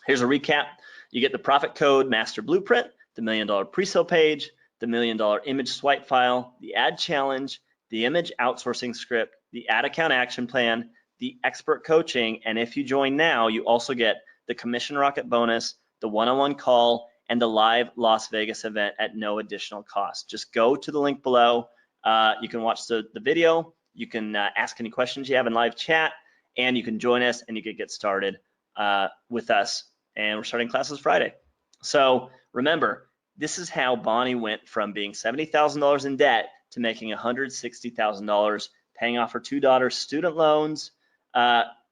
Here's a recap. You get the profit code master blueprint, the $1 million pre-sale page, the $1 million image swipe file, the ad challenge, the image outsourcing script, the ad account action plan, the expert coaching, and if you join now, you also get the commission rocket bonus, the one-on-one call, and the live Las Vegas event at no additional cost. Just go to the link below. You can watch the video, you can ask any questions you have in live chat, and you can join us and you can get started with us. And we're starting classes Friday. So remember, this is how Bonnie went from being $70,000 in debt to making $160,000, paying off her 2 daughters' student loans.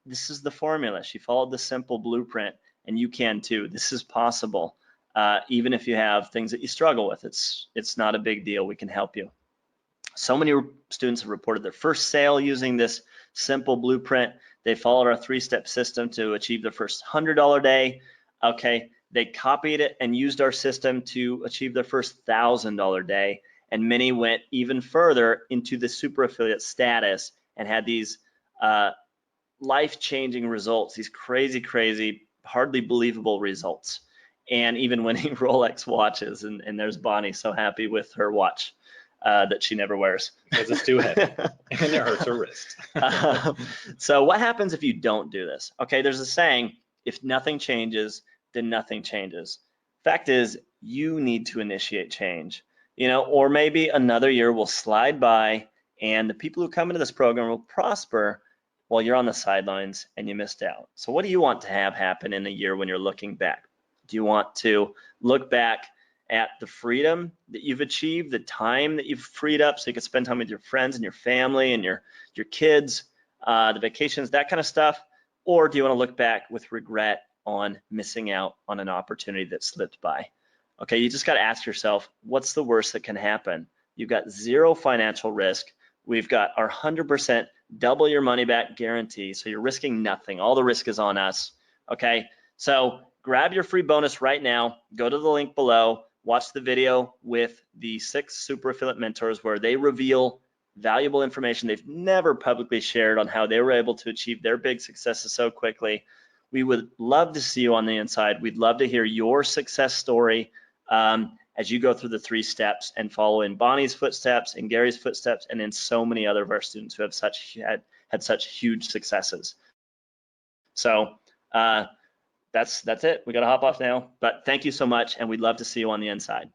This is the formula. She followed the simple blueprint, and you can too. This is possible, even if you have things that you struggle with. It's not a big deal. We can help you. So many students have reported their first sale using this simple blueprint. They followed our 3-step system to achieve their first $100 day. Okay, they copied it and used our system to achieve their first $1,000 day. And many went even further into the super affiliate status and had these life-changing results, these crazy, hardly believable results, and even winning Rolex watches. And there's Bonnie, so happy with her watch that she never wears. Because it's too heavy and it hurts her wrist. So what happens if you don't do this? Okay, there's a saying, if nothing changes, then nothing changes. Fact is, you need to initiate change. Or maybe another year will slide by and the people who come into this program will prosper while you're on the sidelines and you missed out. So what do you want to have happen in a year when you're looking back? Do you want to look back at the freedom that you've achieved, the time that you've freed up so you can spend time with your friends and your family and your kids, the vacations, that kind of stuff? Or do you want to look back with regret on missing out on an opportunity that slipped by? Okay, you just got to ask yourself, what's the worst that can happen? You've got 0 financial risk. We've got our 100% double your money back guarantee. So you're risking nothing. All the risk is on us. Okay, so grab your free bonus right now. Go to the link below. Watch the video with the 6 super affiliate mentors where they reveal valuable information they've never publicly shared on how they were able to achieve their big successes so quickly. We would love to see you on the inside. We'd love to hear your success story as you go through the 3 steps and follow in Bonnie's footsteps, in Gary's footsteps, and in so many other of our students who have had such huge successes. So that's it. We got to hop off now, but thank you so much, and we'd love to see you on the inside.